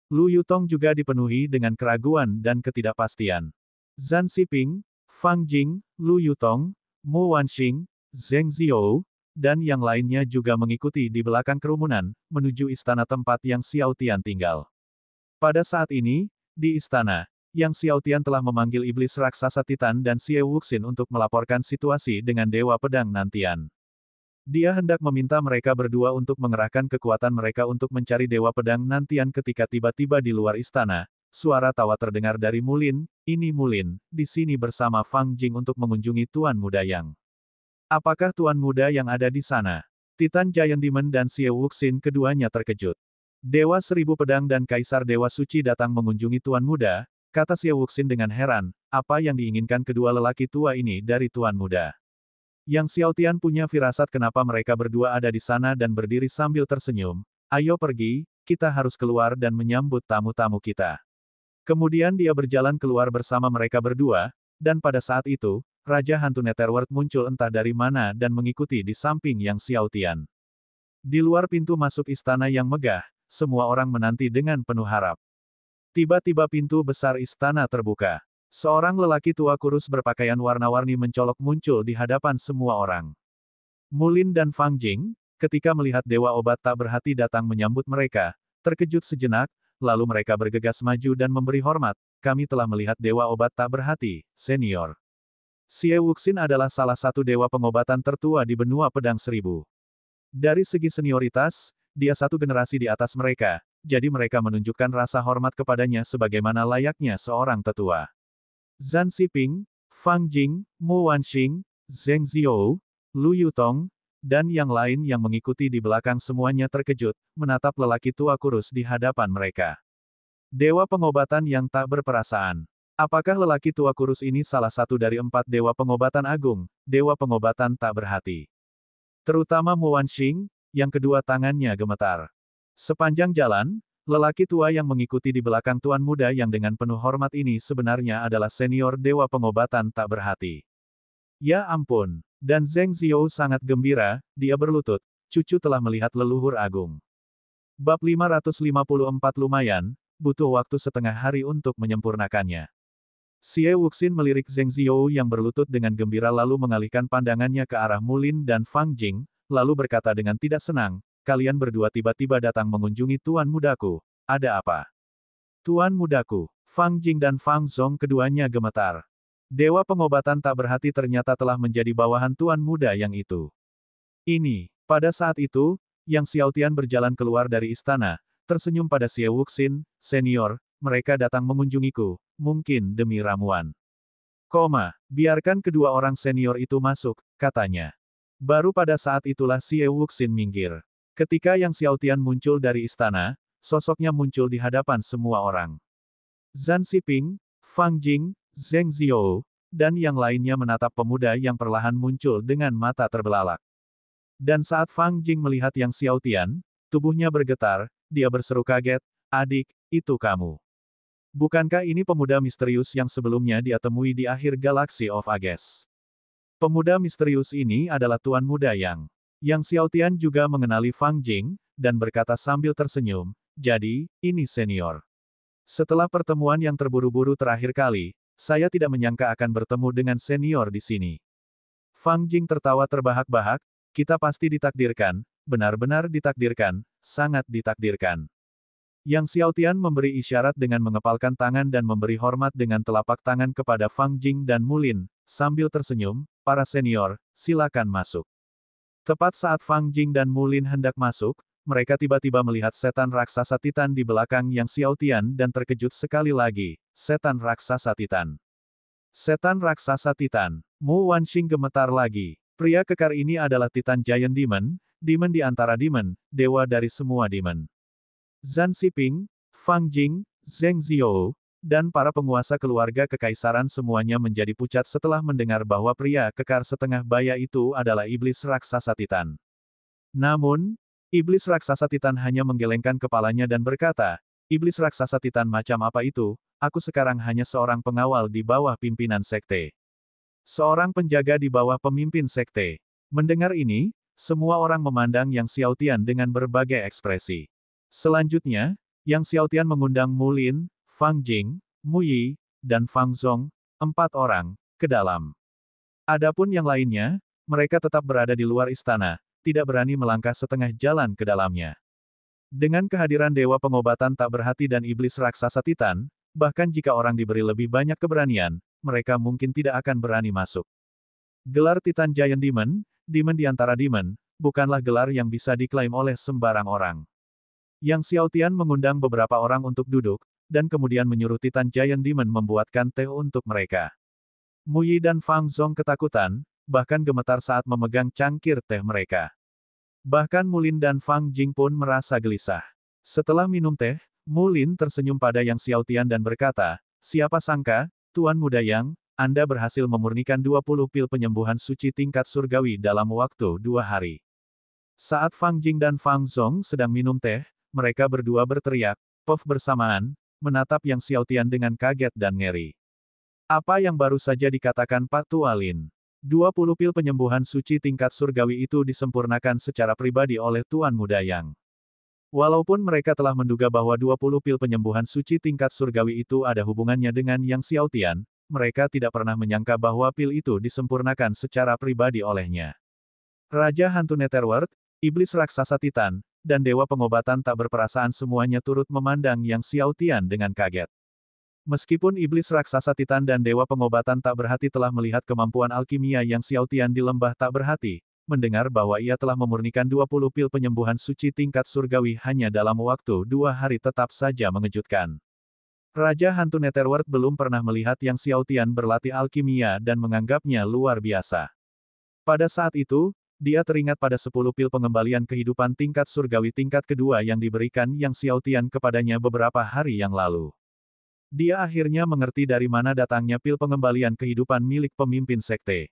Lu Yutong juga dipenuhi dengan keraguan dan ketidakpastian. Zhan Xiping, Fang Jing, Lu Yutong, Mo Wanxing, Zheng Ziou, dan yang lainnya juga mengikuti di belakang kerumunan, menuju istana tempat yang Xiao Tian tinggal. Pada saat ini, di istana, Yang Xiao Tian telah memanggil iblis raksasa Titan dan Xie Wuxin untuk melaporkan situasi dengan Dewa Pedang Nantian. Dia hendak meminta mereka berdua untuk mengerahkan kekuatan mereka untuk mencari Dewa Pedang Nantian ketika tiba-tiba di luar istana, suara tawa terdengar dari Mulin, ini Mulin, di sini bersama Fang Jing untuk mengunjungi Tuan Muda Yang. Apakah Tuan Muda yang ada di sana? Titan Giant Demon dan Xie Wuxin keduanya terkejut. Dewa Seribu Pedang dan Kaisar Dewa Suci datang mengunjungi Tuan Muda, kata Xie Wuxin dengan heran, apa yang diinginkan kedua lelaki tua ini dari Tuan Muda? Yang Xiao Tian punya firasat kenapa mereka berdua ada di sana dan berdiri sambil tersenyum, ayo pergi, kita harus keluar dan menyambut tamu-tamu kita. Kemudian dia berjalan keluar bersama mereka berdua, dan pada saat itu, Raja Hantu Netherworld muncul entah dari mana dan mengikuti di samping Yang Xiao Tian. Di luar pintu masuk istana yang megah, semua orang menanti dengan penuh harap. Tiba-tiba pintu besar istana terbuka. Seorang lelaki tua kurus berpakaian warna-warni mencolok muncul di hadapan semua orang. Mulin dan Fang Jing, ketika melihat Dewa Obat tak berhati datang menyambut mereka, terkejut sejenak, lalu mereka bergegas maju dan memberi hormat, kami telah melihat Dewa Obat tak berhati, senior. Xie Wuxin adalah salah satu dewa pengobatan tertua di benua Pedang Seribu. Dari segi senioritas, dia satu generasi di atas mereka, jadi mereka menunjukkan rasa hormat kepadanya sebagaimana layaknya seorang tetua. Zhan Xiping, Fang Jing, Mo Wanxing, Zheng Ziou, Lu Yutong, dan yang lain yang mengikuti di belakang semuanya terkejut, menatap lelaki tua kurus di hadapan mereka. Dewa pengobatan yang tak berperasaan. Apakah lelaki tua kurus ini salah satu dari 4 dewa pengobatan agung, dewa pengobatan tak berhati? Terutama Mo Wanxing, yang kedua tangannya gemetar. Sepanjang jalan, lelaki tua yang mengikuti di belakang Tuan Muda yang dengan penuh hormat ini sebenarnya adalah senior dewa pengobatan tak berhati. Ya ampun, dan Zheng Ziou sangat gembira, dia berlutut, cucu telah melihat leluhur agung. Bab 554 lumayan, butuh waktu setengah hari untuk menyempurnakannya. Xie Wuxin melirik Zheng Ziou yang berlutut dengan gembira lalu mengalihkan pandangannya ke arah Mulin dan Fang Jing, lalu berkata dengan tidak senang, kalian berdua tiba-tiba datang mengunjungi Tuan Mudaku, ada apa? Tuan Mudaku, Fang Jing dan Fang Zong keduanya gemetar. Dewa pengobatan tak berhati ternyata telah menjadi bawahan Tuan Muda yang itu. Ini, pada saat itu, Yang Xiao Tian berjalan keluar dari istana, tersenyum pada Xie Wuxin, senior, mereka datang mengunjungiku, mungkin demi ramuan. Biarkan kedua orang senior itu masuk, katanya. Baru pada saat itulah Xie Wuxin minggir. Ketika Yang Xiao Tian muncul dari istana, sosoknya muncul di hadapan semua orang. Zhan Xiping, Fang Jing, Zheng Ziou, dan yang lainnya menatap pemuda yang perlahan muncul dengan mata terbelalak. Dan saat Fang Jing melihat Yang Xiao Tian, tubuhnya bergetar, dia berseru kaget, adik, itu kamu. Bukankah ini pemuda misterius yang sebelumnya dia temui di akhir Galaxy of Ages? Pemuda misterius ini adalah Tuan Muda Yang. Yang Xiao Tian juga mengenali Fang Jing, dan berkata sambil tersenyum, jadi, ini senior. Setelah pertemuan yang terburu-buru terakhir kali, saya tidak menyangka akan bertemu dengan senior di sini. Fang Jing tertawa terbahak-bahak, kita pasti ditakdirkan, benar-benar ditakdirkan, sangat ditakdirkan. Yang Xiaotian memberi isyarat dengan mengepalkan tangan dan memberi hormat dengan telapak tangan kepada Fang Jing dan Mulin, sambil tersenyum, para senior, silakan masuk. Tepat saat Fang Jing dan Mulin hendak masuk, mereka tiba-tiba melihat setan raksasa Titan di belakang Yang Xiaotian dan terkejut sekali lagi, setan raksasa Titan. Setan raksasa Titan. Mu Wanxing gemetar lagi. Pria kekar ini adalah Titan Giant Demon, demon di antara demon, dewa dari semua demon. Zhan Xiping, Fang Jing, Zheng Zhou, dan para penguasa keluarga kekaisaran semuanya menjadi pucat setelah mendengar bahwa pria kekar setengah baya itu adalah iblis raksasa Titan. Namun, iblis raksasa Titan hanya menggelengkan kepalanya dan berkata, iblis raksasa Titan macam apa itu, aku sekarang hanya seorang pengawal di bawah pimpinan sekte. Seorang penjaga di bawah pemimpin sekte. Mendengar ini, semua orang memandang Yang Xiaotian dengan berbagai ekspresi. Selanjutnya, Yang Xiaotian mengundang Mulin, Fang Jing, Mu Yi, dan Fang Zong, 4 orang, ke dalam. Adapun yang lainnya, mereka tetap berada di luar istana, tidak berani melangkah setengah jalan ke dalamnya. Dengan kehadiran Dewa Pengobatan tak berhati dan Iblis Raksasa Titan, bahkan jika orang diberi lebih banyak keberanian, mereka mungkin tidak akan berani masuk. Gelar Titan Giant Demon, demon di antara demon, bukanlah gelar yang bisa diklaim oleh sembarang orang. Yang Xiaotian mengundang beberapa orang untuk duduk, dan kemudian menyuruh Titan Giant Demon membuatkan teh untuk mereka. Mu Yi dan Fang Zong ketakutan, bahkan gemetar saat memegang cangkir teh mereka. Bahkan Mulin dan Fang Jing pun merasa gelisah. Setelah minum teh, Mulin tersenyum pada Yang Xiaotian dan berkata, siapa sangka, Tuan Muda Yang, Anda berhasil memurnikan 20 pil penyembuhan suci tingkat surgawi dalam waktu 2 hari. Saat Fang Jing dan Fang Zong sedang minum teh, mereka berdua berteriak, "Pof" bersamaan, menatap Yang Xiaotian dengan kaget dan ngeri. Apa yang baru saja dikatakan Pak Tualin? 20 pil penyembuhan suci tingkat surgawi itu disempurnakan secara pribadi oleh Tuan Muda Yang. Walaupun mereka telah menduga bahwa 20 pil penyembuhan suci tingkat surgawi itu ada hubungannya dengan Yang Xiaotian, mereka tidak pernah menyangka bahwa pil itu disempurnakan secara pribadi olehnya. Raja Hantu Netherworld, Iblis Raksasa Titan, dan Dewa Pengobatan tak berperasaan semuanya turut memandang Yang Xiaotian dengan kaget. Meskipun Iblis Raksasa Titan dan Dewa Pengobatan tak berhati telah melihat kemampuan alkimia Yang Xiaotian di lembah tak berhati, mendengar bahwa ia telah memurnikan 20 pil penyembuhan suci tingkat surgawi hanya dalam waktu 2 hari tetap saja mengejutkan. Raja Hantu Netherworld belum pernah melihat Yang Xiaotian berlatih alkimia dan menganggapnya luar biasa. Pada saat itu, dia teringat pada 10 pil pengembalian kehidupan tingkat surgawi tingkat kedua yang diberikan Yang Xiaotian kepadanya beberapa hari yang lalu. Dia akhirnya mengerti dari mana datangnya pil pengembalian kehidupan milik pemimpin sekte.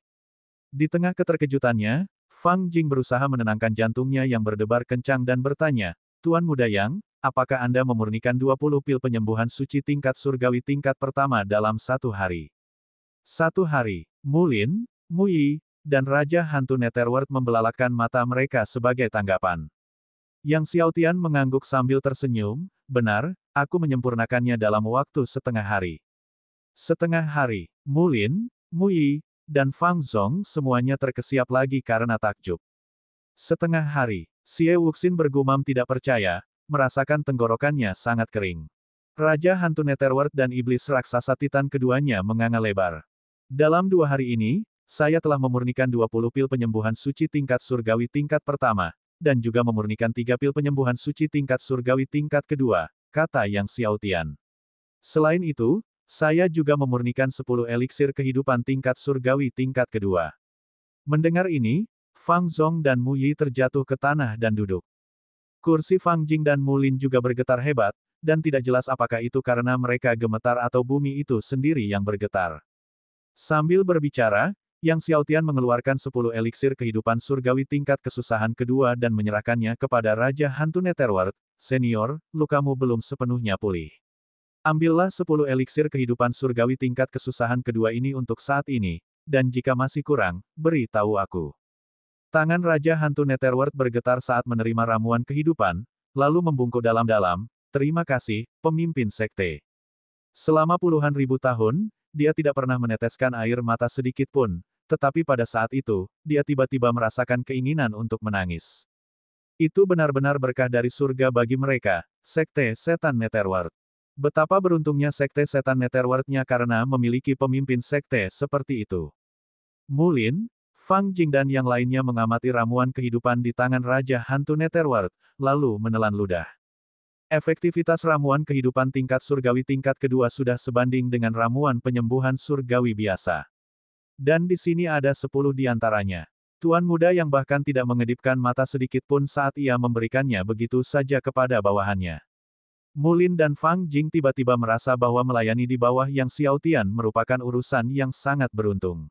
Di tengah keterkejutannya, Fang Jing berusaha menenangkan jantungnya yang berdebar kencang dan bertanya, Tuan Muda Yang, apakah Anda memurnikan 20 pil penyembuhan suci tingkat surgawi tingkat pertama dalam 1 hari? 1 hari, Mulin, Mu Yi, dan Raja Hantu Netherworld membelalakan mata mereka sebagai tanggapan. Yang Xiaotian mengangguk sambil tersenyum, benar, aku menyempurnakannya dalam waktu setengah hari. Setengah hari, Mulin, Mu Yi, dan Fang Zong semuanya terkesiap lagi karena takjub. Setengah hari, Xie Wuxin bergumam tidak percaya, merasakan tenggorokannya sangat kering. Raja Hantu Netherworld dan Iblis Raksasa Titan keduanya menganga lebar. Dalam 2 hari ini, saya telah memurnikan 20 pil penyembuhan suci tingkat surgawi tingkat pertama, dan juga memurnikan 3 pil penyembuhan suci tingkat surgawi tingkat kedua, kata Yang Xiaotian. Selain itu, saya juga memurnikan 10 eliksir kehidupan tingkat surgawi tingkat kedua. Mendengar ini, Fang Zong dan Mu Yi terjatuh ke tanah dan duduk. Kursi Fang Jing dan Mulin juga bergetar hebat, dan tidak jelas apakah itu karena mereka gemetar atau bumi itu sendiri yang bergetar. Sambil berbicara, Yang Xiaotian mengeluarkan 10 eliksir kehidupan surgawi tingkat kesusahan kedua dan menyerahkannya kepada Raja Hantu Netherworld, senior, lukamu belum sepenuhnya pulih. Ambillah 10 eliksir kehidupan surgawi tingkat kesusahan kedua ini untuk saat ini, dan jika masih kurang, beri tahu aku. Tangan Raja Hantu Netherworld bergetar saat menerima ramuan kehidupan, lalu membungkuk dalam-dalam, terima kasih, pemimpin sekte. Selama puluhan ribu tahun, dia tidak pernah meneteskan air mata sedikit pun, tetapi pada saat itu, dia tiba-tiba merasakan keinginan untuk menangis. Itu benar-benar berkah dari surga bagi mereka, Sekte Setan Netherworld. Betapa beruntungnya Sekte Setan Netherworld-nya karena memiliki pemimpin sekte seperti itu. Mulin, Fang Jing dan yang lainnya mengamati ramuan kehidupan di tangan Raja Hantu Netherworld, lalu menelan ludah. Efektivitas ramuan kehidupan tingkat surgawi tingkat kedua sudah sebanding dengan ramuan penyembuhan surgawi biasa. Dan di sini ada 10 di antaranya. Tuan muda yang bahkan tidak mengedipkan mata sedikit pun saat ia memberikannya begitu saja kepada bawahannya. Mulin dan Fang Jing tiba-tiba merasa bahwa melayani di bawah Yang Xiao Tian merupakan urusan yang sangat beruntung.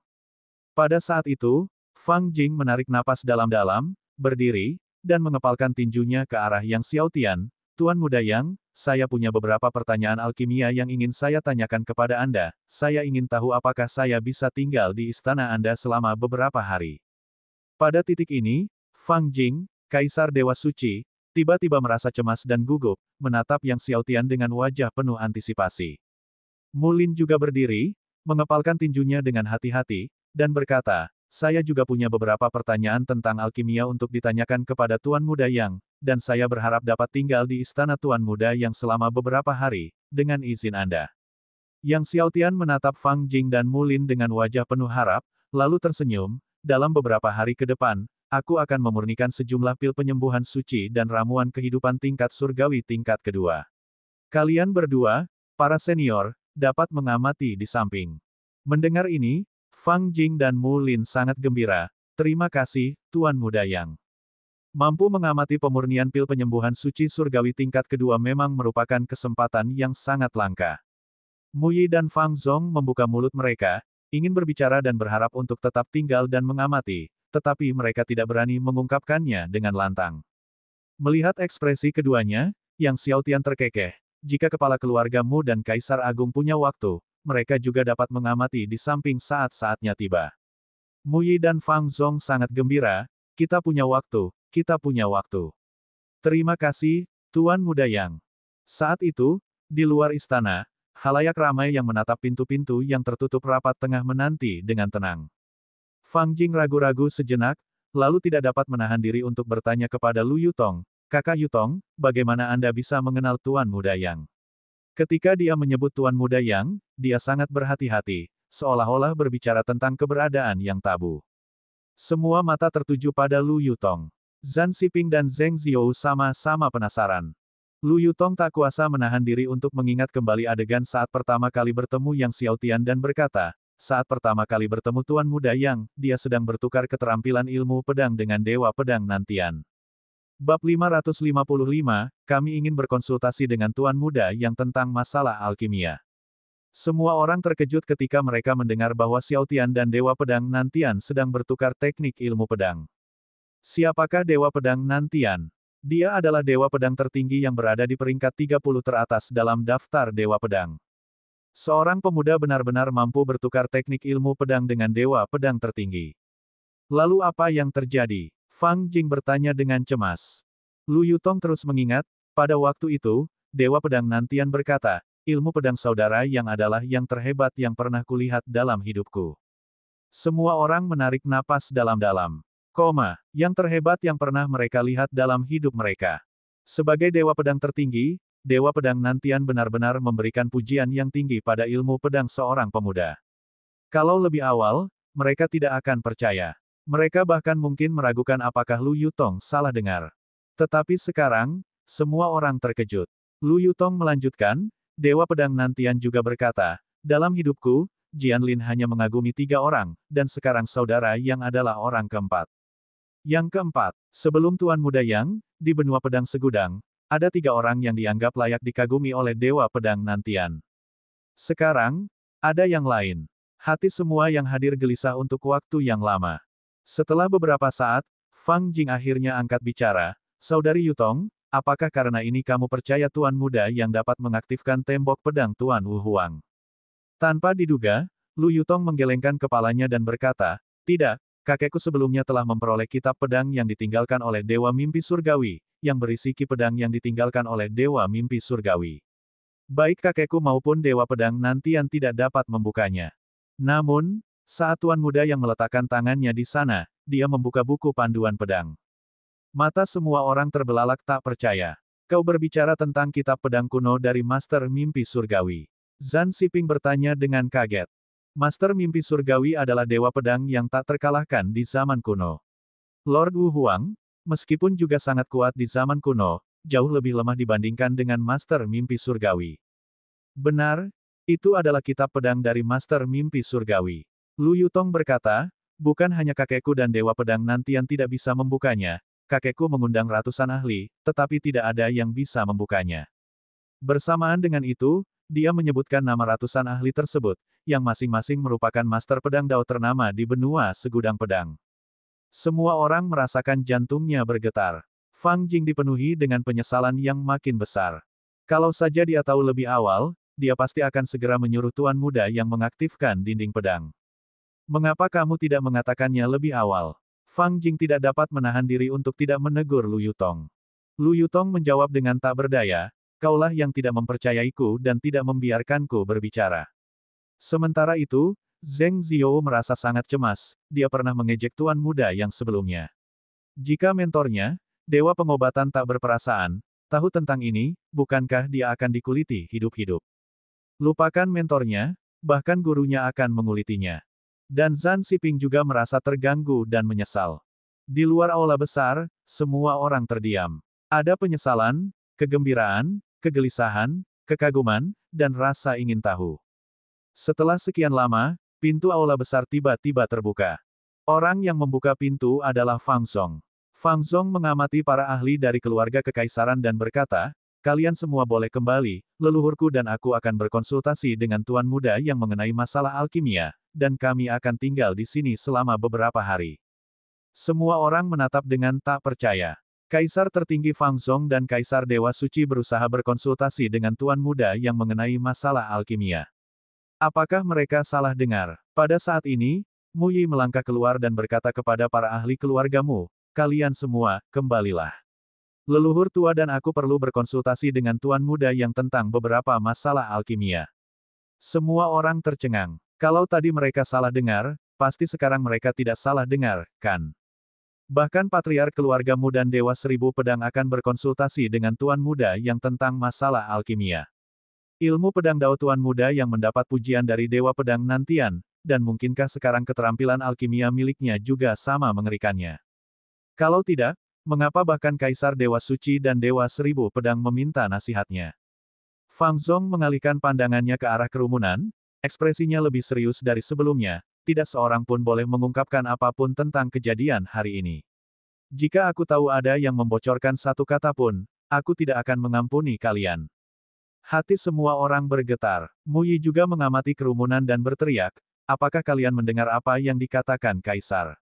Pada saat itu, Fang Jing menarik napas dalam-dalam, berdiri, dan mengepalkan tinjunya ke arah Yang Xiao Tian. Tuan muda Yang, saya punya beberapa pertanyaan alkimia yang ingin saya tanyakan kepada Anda. Saya ingin tahu apakah saya bisa tinggal di istana Anda selama beberapa hari. Pada titik ini, Fang Jing, Kaisar Dewa Suci, tiba-tiba merasa cemas dan gugup, menatap Yang Xiao Tian dengan wajah penuh antisipasi. Mulin juga berdiri, mengepalkan tinjunya dengan hati-hati, dan berkata, saya juga punya beberapa pertanyaan tentang alkimia untuk ditanyakan kepada Tuan Muda Yang, dan saya berharap dapat tinggal di istana Tuan Muda Yang selama beberapa hari, dengan izin Anda. Yang Xiao Tian menatap Fang Jing dan Mulin dengan wajah penuh harap, lalu tersenyum, dalam beberapa hari ke depan, aku akan memurnikan sejumlah pil penyembuhan suci dan ramuan kehidupan tingkat surgawi tingkat kedua. Kalian berdua, para senior, dapat mengamati di samping. Mendengar ini, Fang Jing dan Mulin sangat gembira. Terima kasih, Tuan Muda Yang. Mampu mengamati pemurnian pil penyembuhan suci surgawi tingkat kedua memang merupakan kesempatan yang sangat langka. Muyi dan Fang Zong membuka mulut mereka, ingin berbicara dan berharap untuk tetap tinggal dan mengamati, tetapi mereka tidak berani mengungkapkannya dengan lantang. Melihat ekspresi keduanya, Yang Xiao Tian terkekeh. Jika kepala keluarga Mu dan Kaisar Agung punya waktu, mereka juga dapat mengamati di samping saat-saatnya tiba. Muyi dan Fang Zong sangat gembira, kita punya waktu, kita punya waktu. Terima kasih, Tuan Muda Yang. Saat itu, di luar istana, halayak ramai yang menatap pintu-pintu yang tertutup rapat tengah menanti dengan tenang. Fang Jing ragu-ragu sejenak, lalu tidak dapat menahan diri untuk bertanya kepada Lu Yutong, Kakak Yutong, bagaimana Anda bisa mengenal Tuan Muda Yang? Ketika dia menyebut Tuan Muda Yang, dia sangat berhati-hati, seolah-olah berbicara tentang keberadaan yang tabu. Semua mata tertuju pada Lu Yutong. Zhan Xiping dan Zheng Ziou sama-sama penasaran. Lu Yutong tak kuasa menahan diri untuk mengingat kembali adegan saat pertama kali bertemu Yang Xiao Tian dan berkata, saat pertama kali bertemu Tuan Muda Yang, dia sedang bertukar keterampilan ilmu pedang dengan Dewa Pedang Nantian. Bab 555, kami ingin berkonsultasi dengan Tuan Muda Yang tentang masalah alkimia. Semua orang terkejut ketika mereka mendengar bahwa Xiao Tian dan Dewa Pedang Nantian sedang bertukar teknik ilmu pedang. Siapakah Dewa Pedang Nantian? Dia adalah Dewa Pedang tertinggi yang berada di peringkat 30 teratas dalam daftar Dewa Pedang. Seorang pemuda benar-benar mampu bertukar teknik ilmu pedang dengan Dewa Pedang tertinggi. Lalu apa yang terjadi? Fang Jing bertanya dengan cemas. Lu Yutong terus mengingat, pada waktu itu, Dewa Pedang Nantian berkata, ilmu pedang saudara yang adalah yang terhebat yang pernah kulihat dalam hidupku. Semua orang menarik napas dalam-dalam. Yang terhebat yang pernah mereka lihat dalam hidup mereka. Sebagai Dewa Pedang tertinggi, Dewa Pedang Nantian benar-benar memberikan pujian yang tinggi pada ilmu pedang seorang pemuda. Kalau lebih awal, mereka tidak akan percaya. Mereka bahkan mungkin meragukan apakah Lu Yutong salah dengar. Tetapi sekarang, semua orang terkejut. Lu Yutong melanjutkan, Dewa Pedang Nantian juga berkata, dalam hidupku, Jian Lin hanya mengagumi 3 orang, dan sekarang saudara yang adalah orang keempat. Yang keempat, sebelum Tuan Muda Yang, di benua pedang segudang, ada 3 orang yang dianggap layak dikagumi oleh Dewa Pedang Nantian. Sekarang, ada yang lain. Hati semua yang hadir gelisah untuk waktu yang lama. Setelah beberapa saat, Fang Jing akhirnya angkat bicara, Saudari Yutong, apakah karena ini kamu percaya Tuan Muda Yang dapat mengaktifkan tembok pedang Tuan Wu Huang? Tanpa diduga, Lu Yutong menggelengkan kepalanya dan berkata, tidak, kakekku sebelumnya telah memperoleh kitab pedang yang ditinggalkan oleh Dewa Mimpi Surgawi, yang berisi ki pedang yang ditinggalkan oleh Dewa Mimpi Surgawi. Baik kakekku maupun Dewa Pedang Nantian tidak dapat membukanya. Namun, saat Tuan Muda yang meletakkan tangannya di sana, dia membuka buku panduan pedang. Mata semua orang terbelalak tak percaya. Kau berbicara tentang kitab pedang kuno dari Master Mimpi Surgawi. Zhan Xiping bertanya dengan kaget. Master Mimpi Surgawi adalah dewa pedang yang tak terkalahkan di zaman kuno. Lord Wu Huang, meskipun juga sangat kuat di zaman kuno, jauh lebih lemah dibandingkan dengan Master Mimpi Surgawi. Benar, itu adalah kitab pedang dari Master Mimpi Surgawi. Lu Yutong berkata, bukan hanya kakekku dan Dewa Pedang Nantian tidak bisa membukanya, kakekku mengundang ratusan ahli, tetapi tidak ada yang bisa membukanya. Bersamaan dengan itu, dia menyebutkan nama ratusan ahli tersebut, yang masing-masing merupakan master pedang Dao ternama di benua segudang pedang. Semua orang merasakan jantungnya bergetar. Fang Jing dipenuhi dengan penyesalan yang makin besar. Kalau saja dia tahu lebih awal, dia pasti akan segera menyuruh Tuan Muda yang mengaktifkan dinding pedang. Mengapa kamu tidak mengatakannya lebih awal? Fang Jing tidak dapat menahan diri untuk tidak menegur Lu Yutong. Lu Yutong menjawab dengan tak berdaya, kaulah yang tidak mempercayaiku dan tidak membiarkanku berbicara. Sementara itu, Zheng Ziyo merasa sangat cemas, dia pernah mengejek Tuan Muda yang sebelumnya. Jika mentornya, Dewa Pengobatan tak berperasaan, tahu tentang ini, bukankah dia akan dikuliti hidup-hidup? Lupakan mentornya, bahkan gurunya akan mengulitinya. Dan Zhan Xiping juga merasa terganggu dan menyesal. Di luar aula besar, semua orang terdiam. Ada penyesalan, kegembiraan, kegelisahan, kekaguman, dan rasa ingin tahu. Setelah sekian lama, pintu aula besar tiba-tiba terbuka. Orang yang membuka pintu adalah Fang Zong. Fang Zong mengamati para ahli dari keluarga kekaisaran dan berkata, kalian semua boleh kembali, leluhurku dan aku akan berkonsultasi dengan Tuan Muda yang mengenai masalah alkimia, dan kami akan tinggal di sini selama beberapa hari. Semua orang menatap dengan tak percaya. Kaisar tertinggi Fang Zong dan Kaisar Dewa Suci berusaha berkonsultasi dengan Tuan Muda yang mengenai masalah alkimia. Apakah mereka salah dengar? Pada saat ini, Mu Yi melangkah keluar dan berkata kepada para ahli keluargamu, kalian semua, kembalilah. Leluhur tua dan aku perlu berkonsultasi dengan Tuan Muda yang tentang beberapa masalah alkimia. Semua orang tercengang. Kalau tadi mereka salah dengar, pasti sekarang mereka tidak salah dengar, kan? Bahkan Patriark keluargamu dan Dewa Seribu Pedang akan berkonsultasi dengan Tuan Muda yang tentang masalah alkimia. Ilmu pedang Dao Tuan Muda yang mendapat pujian dari Dewa Pedang Nantian, dan mungkinkah sekarang keterampilan alkimia miliknya juga sama mengerikannya? Kalau tidak, mengapa bahkan Kaisar Dewa Suci dan Dewa Seribu Pedang meminta nasihatnya? Fang Zong mengalihkan pandangannya ke arah kerumunan, ekspresinya lebih serius dari sebelumnya, tidak seorang pun boleh mengungkapkan apapun tentang kejadian hari ini. Jika aku tahu ada yang membocorkan satu kata pun, aku tidak akan mengampuni kalian. Hati semua orang bergetar. Mu Yi juga mengamati kerumunan dan berteriak, apakah kalian mendengar apa yang dikatakan Kaisar?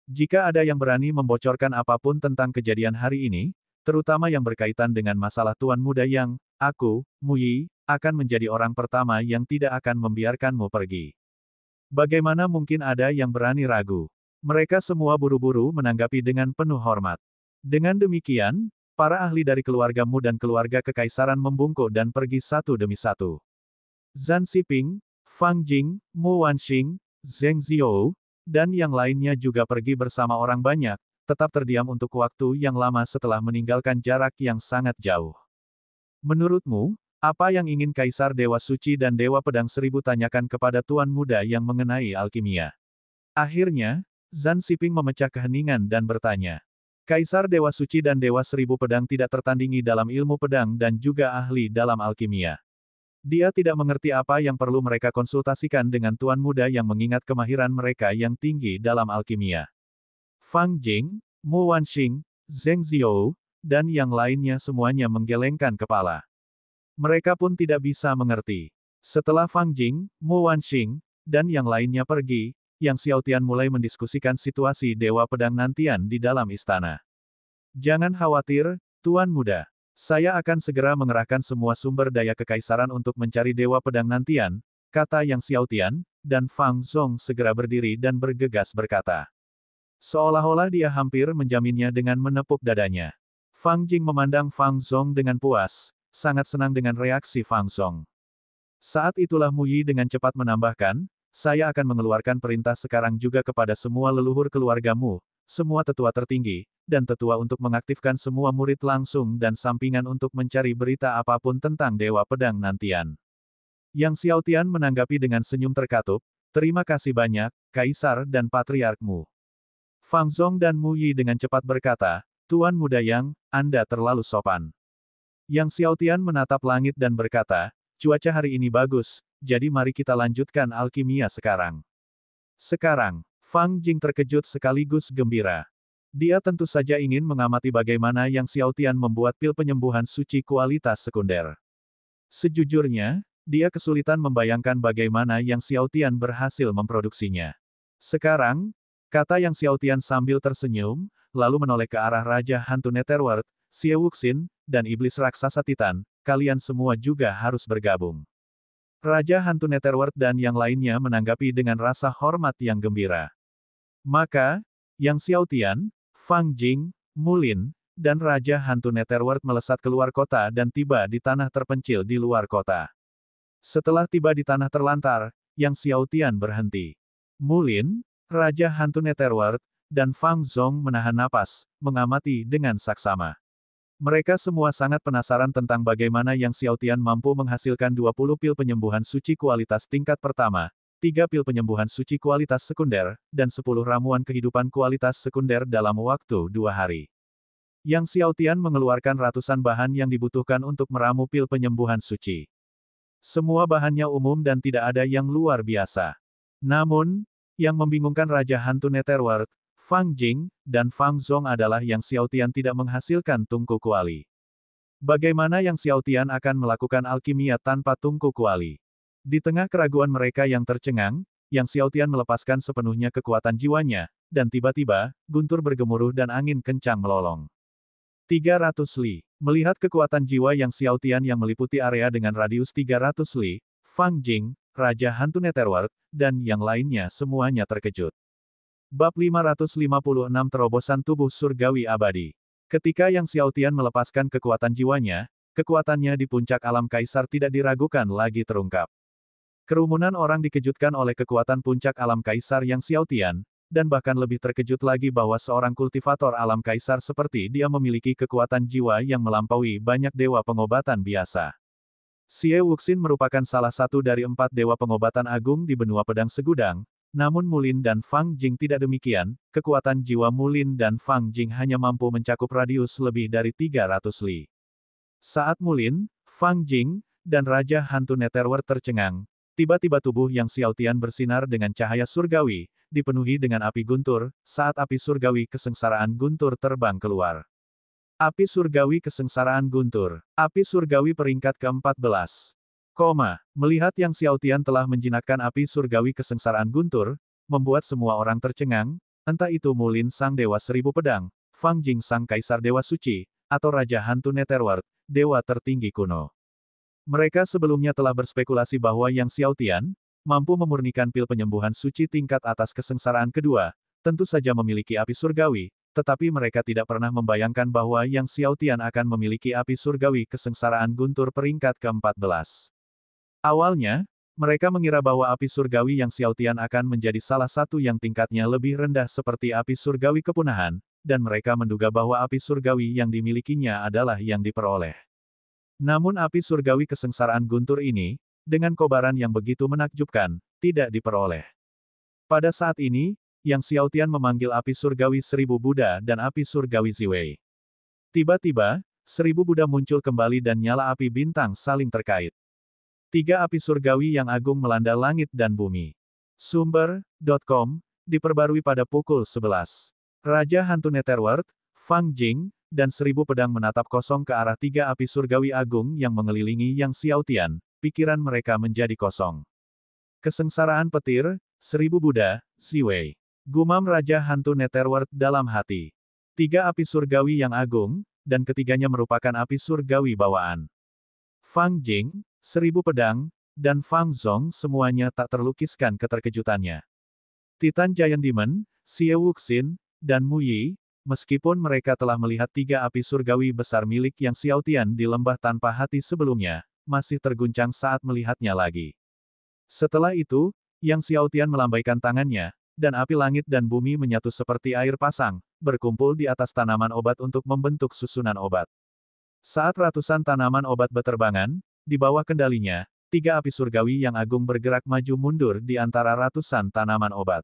Jika ada yang berani membocorkan apapun tentang kejadian hari ini, terutama yang berkaitan dengan masalah Tuan Muda yang, aku, Mu Yi, akan menjadi orang pertama yang tidak akan membiarkanmu pergi. Bagaimana mungkin ada yang berani ragu? Mereka semua buru-buru menanggapi dengan penuh hormat. Dengan demikian, para ahli dari keluargamu dan keluarga kekaisaran membungkuk dan pergi satu demi satu. Zhan Xiping, Fang Jing, Mu Wanxing, Zheng Ziyo, dan yang lainnya juga pergi bersama orang banyak, tetap terdiam untuk waktu yang lama setelah meninggalkan jarak yang sangat jauh. Menurutmu, apa yang ingin Kaisar Dewa Suci dan Dewa Pedang Seribu tanyakan kepada Tuan Muda yang mengenai alkimia? Akhirnya, Zhan Xiping memecah keheningan dan bertanya. Kaisar Dewa Suci dan Dewa Seribu Pedang tidak tertandingi dalam ilmu pedang dan juga ahli dalam alkimia. Dia tidak mengerti apa yang perlu mereka konsultasikan dengan Tuan Muda yang mengingat kemahiran mereka yang tinggi dalam alkimia. Fang Jing, Mu Wanxing, Zheng Ziyo, dan yang lainnya semuanya menggelengkan kepala. Mereka pun tidak bisa mengerti. Setelah Fang Jing, Mu Wanxing, dan yang lainnya pergi, Yang Xiaotian mulai mendiskusikan situasi Dewa Pedang Nantian di dalam istana. Jangan khawatir, Tuan Muda. Saya akan segera mengerahkan semua sumber daya kekaisaran untuk mencari Dewa Pedang Nantian, kata Yang Xiaotian, dan Fang Zong segera berdiri dan bergegas berkata. Seolah-olah dia hampir menjaminnya dengan menepuk dadanya. Fang Jing memandang Fang Zong dengan puas, sangat senang dengan reaksi Fang Zong. Saat itulah Mu Yi dengan cepat menambahkan, saya akan mengeluarkan perintah sekarang juga kepada semua leluhur keluargamu, semua tetua tertinggi, dan tetua untuk mengaktifkan semua murid langsung dan sampingan untuk mencari berita apapun tentang Dewa Pedang nantian. Yang Xiaotian menanggapi dengan senyum terkatup, terima kasih banyak, Kaisar dan Patriarkmu. Fang Zong dan Mu Yi dengan cepat berkata, Tuan Muda Yang, Anda terlalu sopan. Yang Xiaotian menatap langit dan berkata, cuaca hari ini bagus, jadi mari kita lanjutkan alkimia sekarang. Sekarang, Fang Jing terkejut sekaligus gembira. Dia tentu saja ingin mengamati bagaimana Yang Xiaotian membuat pil penyembuhan suci kualitas sekunder. Sejujurnya, dia kesulitan membayangkan bagaimana Yang Xiaotian berhasil memproduksinya. Sekarang, kata Yang Xiaotian sambil tersenyum, lalu menoleh ke arah Raja Hantu Netherworld, Xie Wuxin, dan Iblis Raksasa Titan, kalian semua juga harus bergabung. Raja Hantu Netherworld dan yang lainnya menanggapi dengan rasa hormat yang gembira. Maka, Yang Xiaotian, Fang Jing, Mulin, dan Raja Hantu Netherworld melesat keluar kota dan tiba di tanah terpencil di luar kota. Setelah tiba di tanah terlantar, Yang Xiaotian berhenti. Mulin, Raja Hantu Netherworld, dan Fang Zong menahan napas, mengamati dengan saksama. Mereka semua sangat penasaran tentang bagaimana Yang Xiaotian mampu menghasilkan 20 pil penyembuhan suci kualitas tingkat pertama, 3 pil penyembuhan suci kualitas sekunder, dan 10 ramuan kehidupan kualitas sekunder dalam waktu 2 hari. Yang Xiaotian mengeluarkan ratusan bahan yang dibutuhkan untuk meramu pil penyembuhan suci. Semua bahannya umum dan tidak ada yang luar biasa. Namun, yang membingungkan Raja Hantu Netherworld, Fang Jing, dan Fang Zong adalah Yang Xiaotian tidak menghasilkan tungku kuali. Bagaimana Yang Xiaotian akan melakukan alkimia tanpa tungku kuali? Di tengah keraguan mereka yang tercengang, Yang Xiaotian melepaskan sepenuhnya kekuatan jiwanya, dan tiba-tiba, guntur bergemuruh dan angin kencang melolong. 300 li. Melihat kekuatan jiwa Yang Xiaotian yang meliputi area dengan radius 300 li, Fang Jing, Raja Hantu Netherworld, dan yang lainnya semuanya terkejut. Bab 556 Terobosan Tubuh Surgawi Abadi. Ketika Yang Xiaotian melepaskan kekuatan jiwanya, kekuatannya di puncak alam kaisar tidak diragukan lagi terungkap. Kerumunan orang dikejutkan oleh kekuatan puncak alam kaisar Yang Xiaotian, dan bahkan lebih terkejut lagi bahwa seorang kultivator alam kaisar seperti dia memiliki kekuatan jiwa yang melampaui banyak dewa pengobatan biasa. Xie Wuxin merupakan salah satu dari 4 dewa pengobatan agung di benua pedang segudang, namun Mulin dan Fang Jing tidak demikian, kekuatan jiwa Mulin dan Fang Jing hanya mampu mencakup radius lebih dari 300 li. Saat Mulin, Fang Jing, dan Raja Hantu Netherworld tercengang, tiba-tiba tubuh Yang Xiaotian bersinar dengan cahaya surgawi, dipenuhi dengan api guntur, saat api surgawi kesengsaraan guntur terbang keluar. Api surgawi kesengsaraan guntur. Api surgawi peringkat ke-14. Melihat Yang Xiaotian telah menjinakkan api surgawi kesengsaraan guntur, membuat semua orang tercengang, entah itu Mulin Sang Dewa Seribu Pedang, Fang Jing Sang Kaisar Dewa Suci, atau Raja Hantu Netherworld, Dewa Tertinggi Kuno. Mereka sebelumnya telah berspekulasi bahwa Yang Xiaotian mampu memurnikan pil penyembuhan suci tingkat atas kesengsaraan kedua, tentu saja memiliki api surgawi, tetapi mereka tidak pernah membayangkan bahwa Yang Xiaotian akan memiliki api surgawi kesengsaraan guntur peringkat ke-14. Awalnya, mereka mengira bahwa api surgawi Yang Xiaotian akan menjadi salah satu yang tingkatnya lebih rendah seperti api surgawi kepunahan, dan mereka menduga bahwa api surgawi yang dimilikinya adalah yang diperoleh. Namun api surgawi kesengsaraan guntur ini, dengan kobaran yang begitu menakjubkan, tidak diperoleh. Pada saat ini, Yang Xiaotian memanggil api surgawi 1000 Buddha dan api surgawi Ziwei. Tiba-tiba, 1000 Buddha muncul kembali dan nyala api bintang saling terkait. 3 api surgawi yang agung melanda langit dan bumi. Sumber.com, diperbarui pada pukul 11. Raja Hantu Netherworld, Fang Jing, dan 1000 pedang menatap kosong ke arah 3 api surgawi agung yang mengelilingi Yang Xiaotian, pikiran mereka menjadi kosong. Kesengsaraan petir, 1000 Buddha, Ziwei. Gumam Raja Hantu Netherworld dalam hati. 3 api surgawi yang agung, dan ketiganya merupakan api surgawi bawaan. Fang Jing, 1000 pedang, dan Fang Zong semuanya tak terlukiskan keterkejutannya. Titan Giant Demon, Xie Wuxin, dan Mu Yi, Meskipun mereka telah melihat 3 api surgawi besar milik Yang Xiaotian di lembah tanpa hati sebelumnya, masih terguncang saat melihatnya lagi. Setelah itu, Yang Xiaotian melambaikan tangannya, dan api langit dan bumi menyatu seperti air pasang, berkumpul di atas tanaman obat untuk membentuk susunan obat. Saat ratusan tanaman obat beterbangan, di bawah kendalinya, 3 api surgawi yang agung bergerak maju mundur di antara ratusan tanaman obat.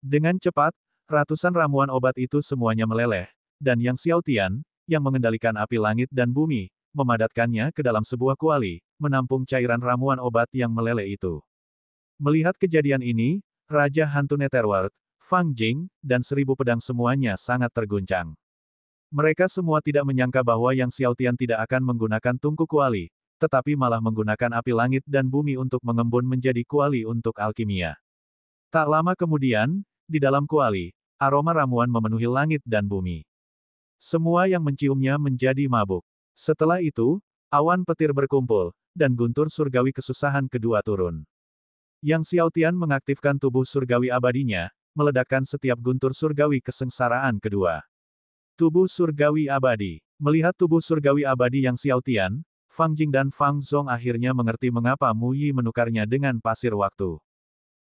Dengan cepat, ratusan ramuan obat itu semuanya meleleh, dan Yang Xiaotian, yang mengendalikan api langit dan bumi, memadatkannya ke dalam sebuah kuali, menampung cairan ramuan obat yang meleleh itu. Melihat kejadian ini, Raja Hantu Netherworld, Fang Jing, dan 1000 pedang semuanya sangat terguncang. Mereka semua tidak menyangka bahwa Yang Xiaotian tidak akan menggunakan tungku kuali, tetapi malah menggunakan api langit dan bumi untuk mengembun menjadi kuali untuk alkimia. Tak lama kemudian, di dalam kuali, aroma ramuan memenuhi langit dan bumi. Semua yang menciumnya menjadi mabuk. Setelah itu, awan petir berkumpul, dan guntur surgawi kesusahan kedua turun. Yang Xiaotian mengaktifkan tubuh surgawi abadinya, meledakkan setiap guntur surgawi kesengsaraan kedua. Tubuh surgawi abadi. Melihat tubuh surgawi abadi Yang Xiaotian, Fang Jing dan Fang Zong akhirnya mengerti mengapa Mu Yi menukarnya dengan pasir waktu.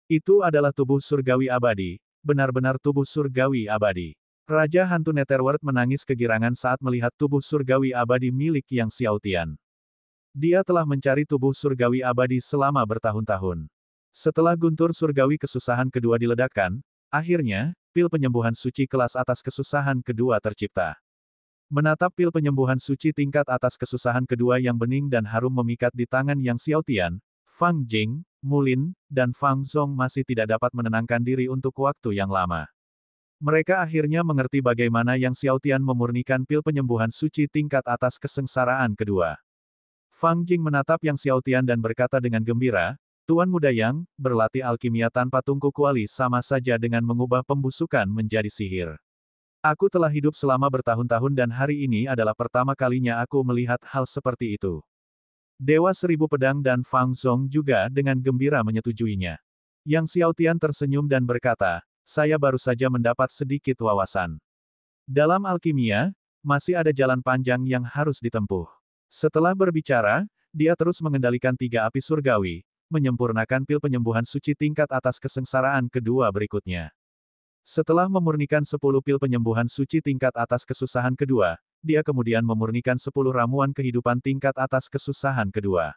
Itu adalah tubuh surgawi abadi, benar-benar tubuh surgawi abadi. Raja Hantu Netherworld menangis kegirangan saat melihat tubuh surgawi abadi milik Yang Xiaotian. Dia telah mencari tubuh surgawi abadi selama bertahun-tahun. Setelah guntur surgawi kesusahan kedua diledakkan, akhirnya, pil penyembuhan suci kelas atas kesusahan kedua tercipta. Menatap pil penyembuhan suci tingkat atas kesusahan kedua yang bening dan harum memikat di tangan Yang Xiaotian, Fang Jing, Mulin, dan Fang Zong masih tidak dapat menenangkan diri untuk waktu yang lama. Mereka akhirnya mengerti bagaimana Yang Xiaotian memurnikan pil penyembuhan suci tingkat atas kesengsaraan kedua. Fang Jing menatap Yang Xiaotian dan berkata dengan gembira, "Tuan Muda Yang, berlatih alkimia tanpa tungku kuali sama saja dengan mengubah pembusukan menjadi sihir. Aku telah hidup selama bertahun-tahun dan hari ini adalah pertama kalinya aku melihat hal seperti itu." Dewa 1000 Pedang dan Fang Zong juga dengan gembira menyetujuinya. Yang Xiaotian tersenyum dan berkata, "Saya baru saja mendapat sedikit wawasan. Dalam alkimia, masih ada jalan panjang yang harus ditempuh." Setelah berbicara, dia terus mengendalikan 3 api surgawi, menyempurnakan pil penyembuhan suci tingkat atas kesengsaraan kedua berikutnya. Setelah memurnikan 10 pil penyembuhan suci tingkat atas kesusahan kedua, dia kemudian memurnikan 10 ramuan kehidupan tingkat atas kesusahan kedua.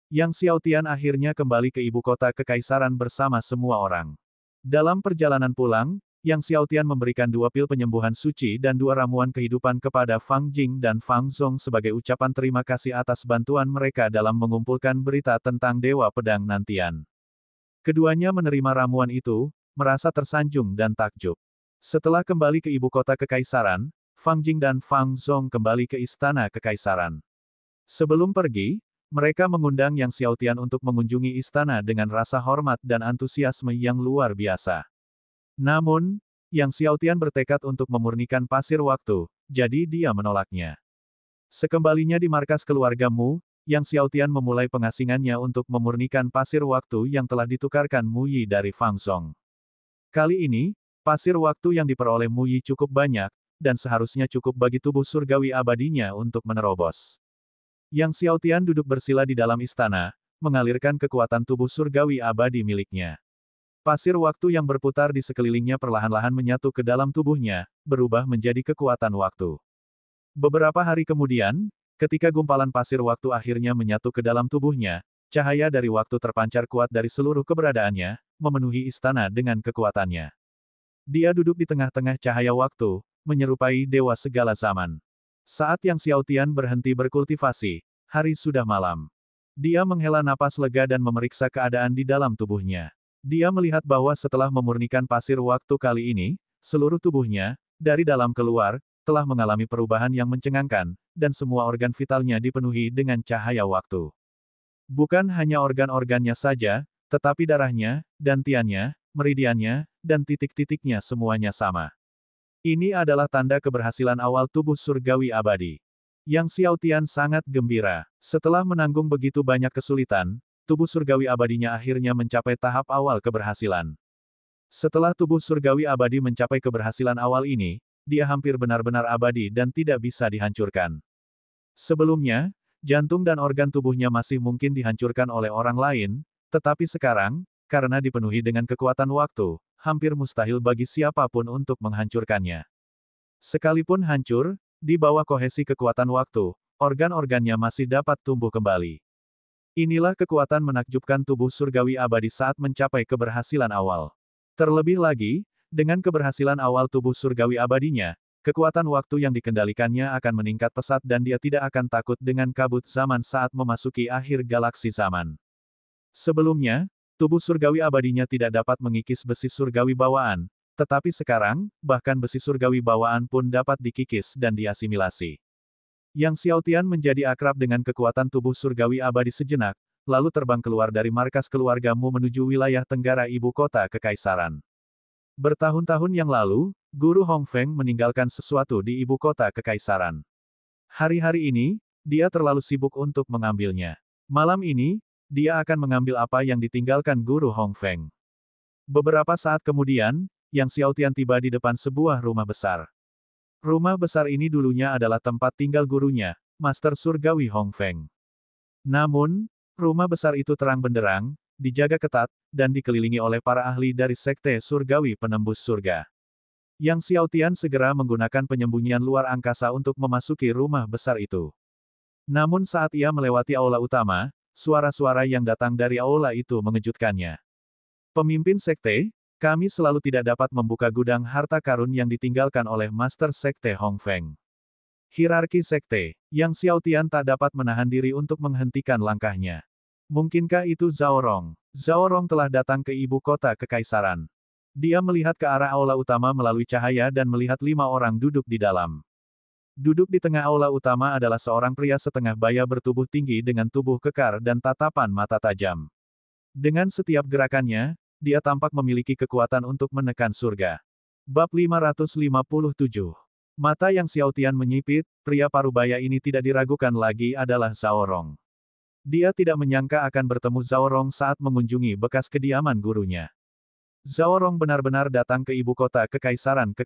Yang Xiaotian akhirnya kembali ke ibu kota kekaisaran bersama semua orang. Dalam perjalanan pulang, Yang Xiaotian memberikan 2 pil penyembuhan suci dan 2 ramuan kehidupan kepada Fang Jing dan Fang Zong sebagai ucapan terima kasih atas bantuan mereka dalam mengumpulkan berita tentang Dewa Pedang Nantian. Keduanya menerima ramuan itu, merasa tersanjung dan takjub. Setelah kembali ke ibu kota kekaisaran, Fang Jing dan Fang Zong kembali ke istana kekaisaran. Sebelum pergi, mereka mengundang Yang Xiaotian untuk mengunjungi istana dengan rasa hormat dan antusiasme yang luar biasa. Namun, Yang Xiaotian bertekad untuk memurnikan pasir waktu, jadi dia menolaknya. Sekembalinya di markas keluarga Mu, Yang Xiaotian memulai pengasingannya untuk memurnikan pasir waktu yang telah ditukarkan Mu Yi dari Fang Zong. Kali ini, pasir waktu yang diperoleh Mu Yi cukup banyak, dan seharusnya cukup bagi tubuh surgawi abadinya untuk menerobos. Yang Xiaotian duduk bersila di dalam istana, mengalirkan kekuatan tubuh surgawi abadi miliknya. Pasir waktu yang berputar di sekelilingnya perlahan-lahan menyatu ke dalam tubuhnya, berubah menjadi kekuatan waktu. Beberapa hari kemudian, ketika gumpalan pasir waktu akhirnya menyatu ke dalam tubuhnya, cahaya dari waktu terpancar kuat dari seluruh keberadaannya, memenuhi istana dengan kekuatannya. Dia duduk di tengah-tengah cahaya waktu, menyerupai dewa segala zaman. Saat Yang Xiaotian berhenti berkultivasi, hari sudah malam. Dia menghela napas lega dan memeriksa keadaan di dalam tubuhnya. Dia melihat bahwa setelah memurnikan pasir waktu kali ini, seluruh tubuhnya, dari dalam keluar, telah mengalami perubahan yang mencengangkan, dan semua organ vitalnya dipenuhi dengan cahaya waktu. Bukan hanya organ-organnya saja, tetapi darahnya, dantiannya, meridiannya, dan titik-titiknya semuanya sama. Ini adalah tanda keberhasilan awal tubuh surgawi abadi. Yang Xiaotian sangat gembira. Setelah menanggung begitu banyak kesulitan, tubuh surgawi abadinya akhirnya mencapai tahap awal keberhasilan. Setelah tubuh surgawi abadi mencapai keberhasilan awal ini, dia hampir benar-benar abadi dan tidak bisa dihancurkan. Sebelumnya, jantung dan organ tubuhnya masih mungkin dihancurkan oleh orang lain, tetapi sekarang, karena dipenuhi dengan kekuatan waktu, hampir mustahil bagi siapapun untuk menghancurkannya. Sekalipun hancur, di bawah kohesi kekuatan waktu, organ-organnya masih dapat tumbuh kembali. Inilah kekuatan menakjubkan tubuh surgawi abadi saat mencapai keberhasilan awal. Terlebih lagi, dengan keberhasilan awal tubuh surgawi abadinya, kekuatan waktu yang dikendalikannya akan meningkat pesat dan dia tidak akan takut dengan kabut zaman saat memasuki akhir galaksi zaman. Sebelumnya, tubuh surgawi abadinya tidak dapat mengikis besi surgawi bawaan, tetapi sekarang, bahkan besi surgawi bawaan pun dapat dikikis dan diasimilasi. Yang Xiaotian menjadi akrab dengan kekuatan tubuh surgawi abadi sejenak, lalu terbang keluar dari markas keluarga Mu menuju wilayah tenggara ibu kota kekaisaran. Bertahun-tahun yang lalu, Guru Hongfeng meninggalkan sesuatu di ibu kota kekaisaran. Hari-hari ini, dia terlalu sibuk untuk mengambilnya. Malam ini, dia akan mengambil apa yang ditinggalkan Guru Hongfeng. Beberapa saat kemudian, Yang Xiaotian tiba di depan sebuah rumah besar. Rumah besar ini dulunya adalah tempat tinggal gurunya, Master Surgawi Hongfeng. Namun, rumah besar itu terang benderang, dijaga ketat, dan dikelilingi oleh para ahli dari Sekte Surgawi Penembus Surga. Yang Xiaotian segera menggunakan penyembunyian luar angkasa untuk memasuki rumah besar itu. Namun saat ia melewati aula utama, suara-suara yang datang dari aula itu mengejutkannya. Pemimpin Sekte, kami selalu tidak dapat membuka gudang harta karun yang ditinggalkan oleh Master Sekte Hongfeng. Hierarki Sekte, Yang Xiaotian tak dapat menahan diri untuk menghentikan langkahnya. Mungkinkah itu Zhao Rong? Zhao Rong telah datang ke ibu kota kekaisaran. Dia melihat ke arah aula utama melalui cahaya dan melihat 5 orang duduk di dalam. Duduk di tengah aula utama adalah seorang pria setengah baya bertubuh tinggi dengan tubuh kekar dan tatapan mata tajam. Dengan setiap gerakannya, dia tampak memiliki kekuatan untuk menekan surga. Bab 557. Mata Yang Xiaotian menyipit, pria parubaya ini tidak diragukan lagi adalah Zhao Rong. Dia tidak menyangka akan bertemu Zhao Rong saat mengunjungi bekas kediaman gurunya. Zhao Rong benar-benar datang ke ibu kota kekaisaran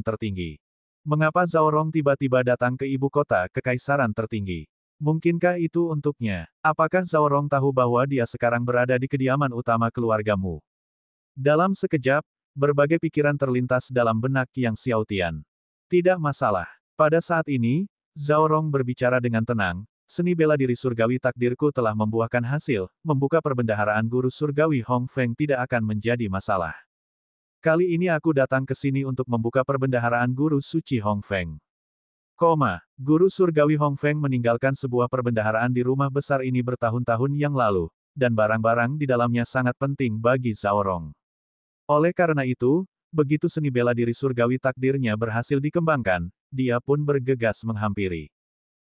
tertinggi. Mengapa Zhao Rong tiba-tiba datang ke ibu kota kekaisaran tertinggi? Mungkinkah itu untuknya? Apakah Zhao Rong tahu bahwa dia sekarang berada di kediaman utama keluargamu? Dalam sekejap, berbagai pikiran terlintas dalam benak Yang Xiaotian. Tidak masalah. Pada saat ini, Zhao Rong berbicara dengan tenang, seni bela diri surgawi takdirku telah membuahkan hasil, membuka perbendaharaan guru surgawi Hongfeng tidak akan menjadi masalah. Kali ini aku datang ke sini untuk membuka perbendaharaan guru suci Hongfeng. Guru surgawi Hongfeng meninggalkan sebuah perbendaharaan di rumah besar ini bertahun-tahun yang lalu, dan barang-barang di dalamnya sangat penting bagi Zhao Rong. Oleh karena itu, begitu seni bela diri surgawi takdirnya berhasil dikembangkan, dia pun bergegas menghampiri.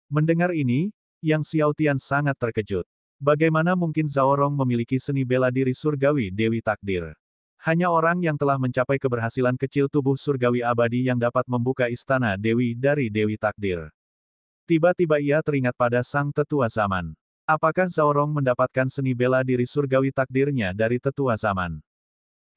Mendengar ini, Yang Xiaotian sangat terkejut. Bagaimana mungkin Zhao Rong memiliki seni bela diri surgawi Dewi Takdir? Hanya orang yang telah mencapai keberhasilan kecil tubuh surgawi abadi yang dapat membuka istana Dewi dari Dewi Takdir. Tiba-tiba ia teringat pada sang tetua zaman. Apakah Zhao Rong mendapatkan seni bela diri surgawi takdirnya dari tetua zaman?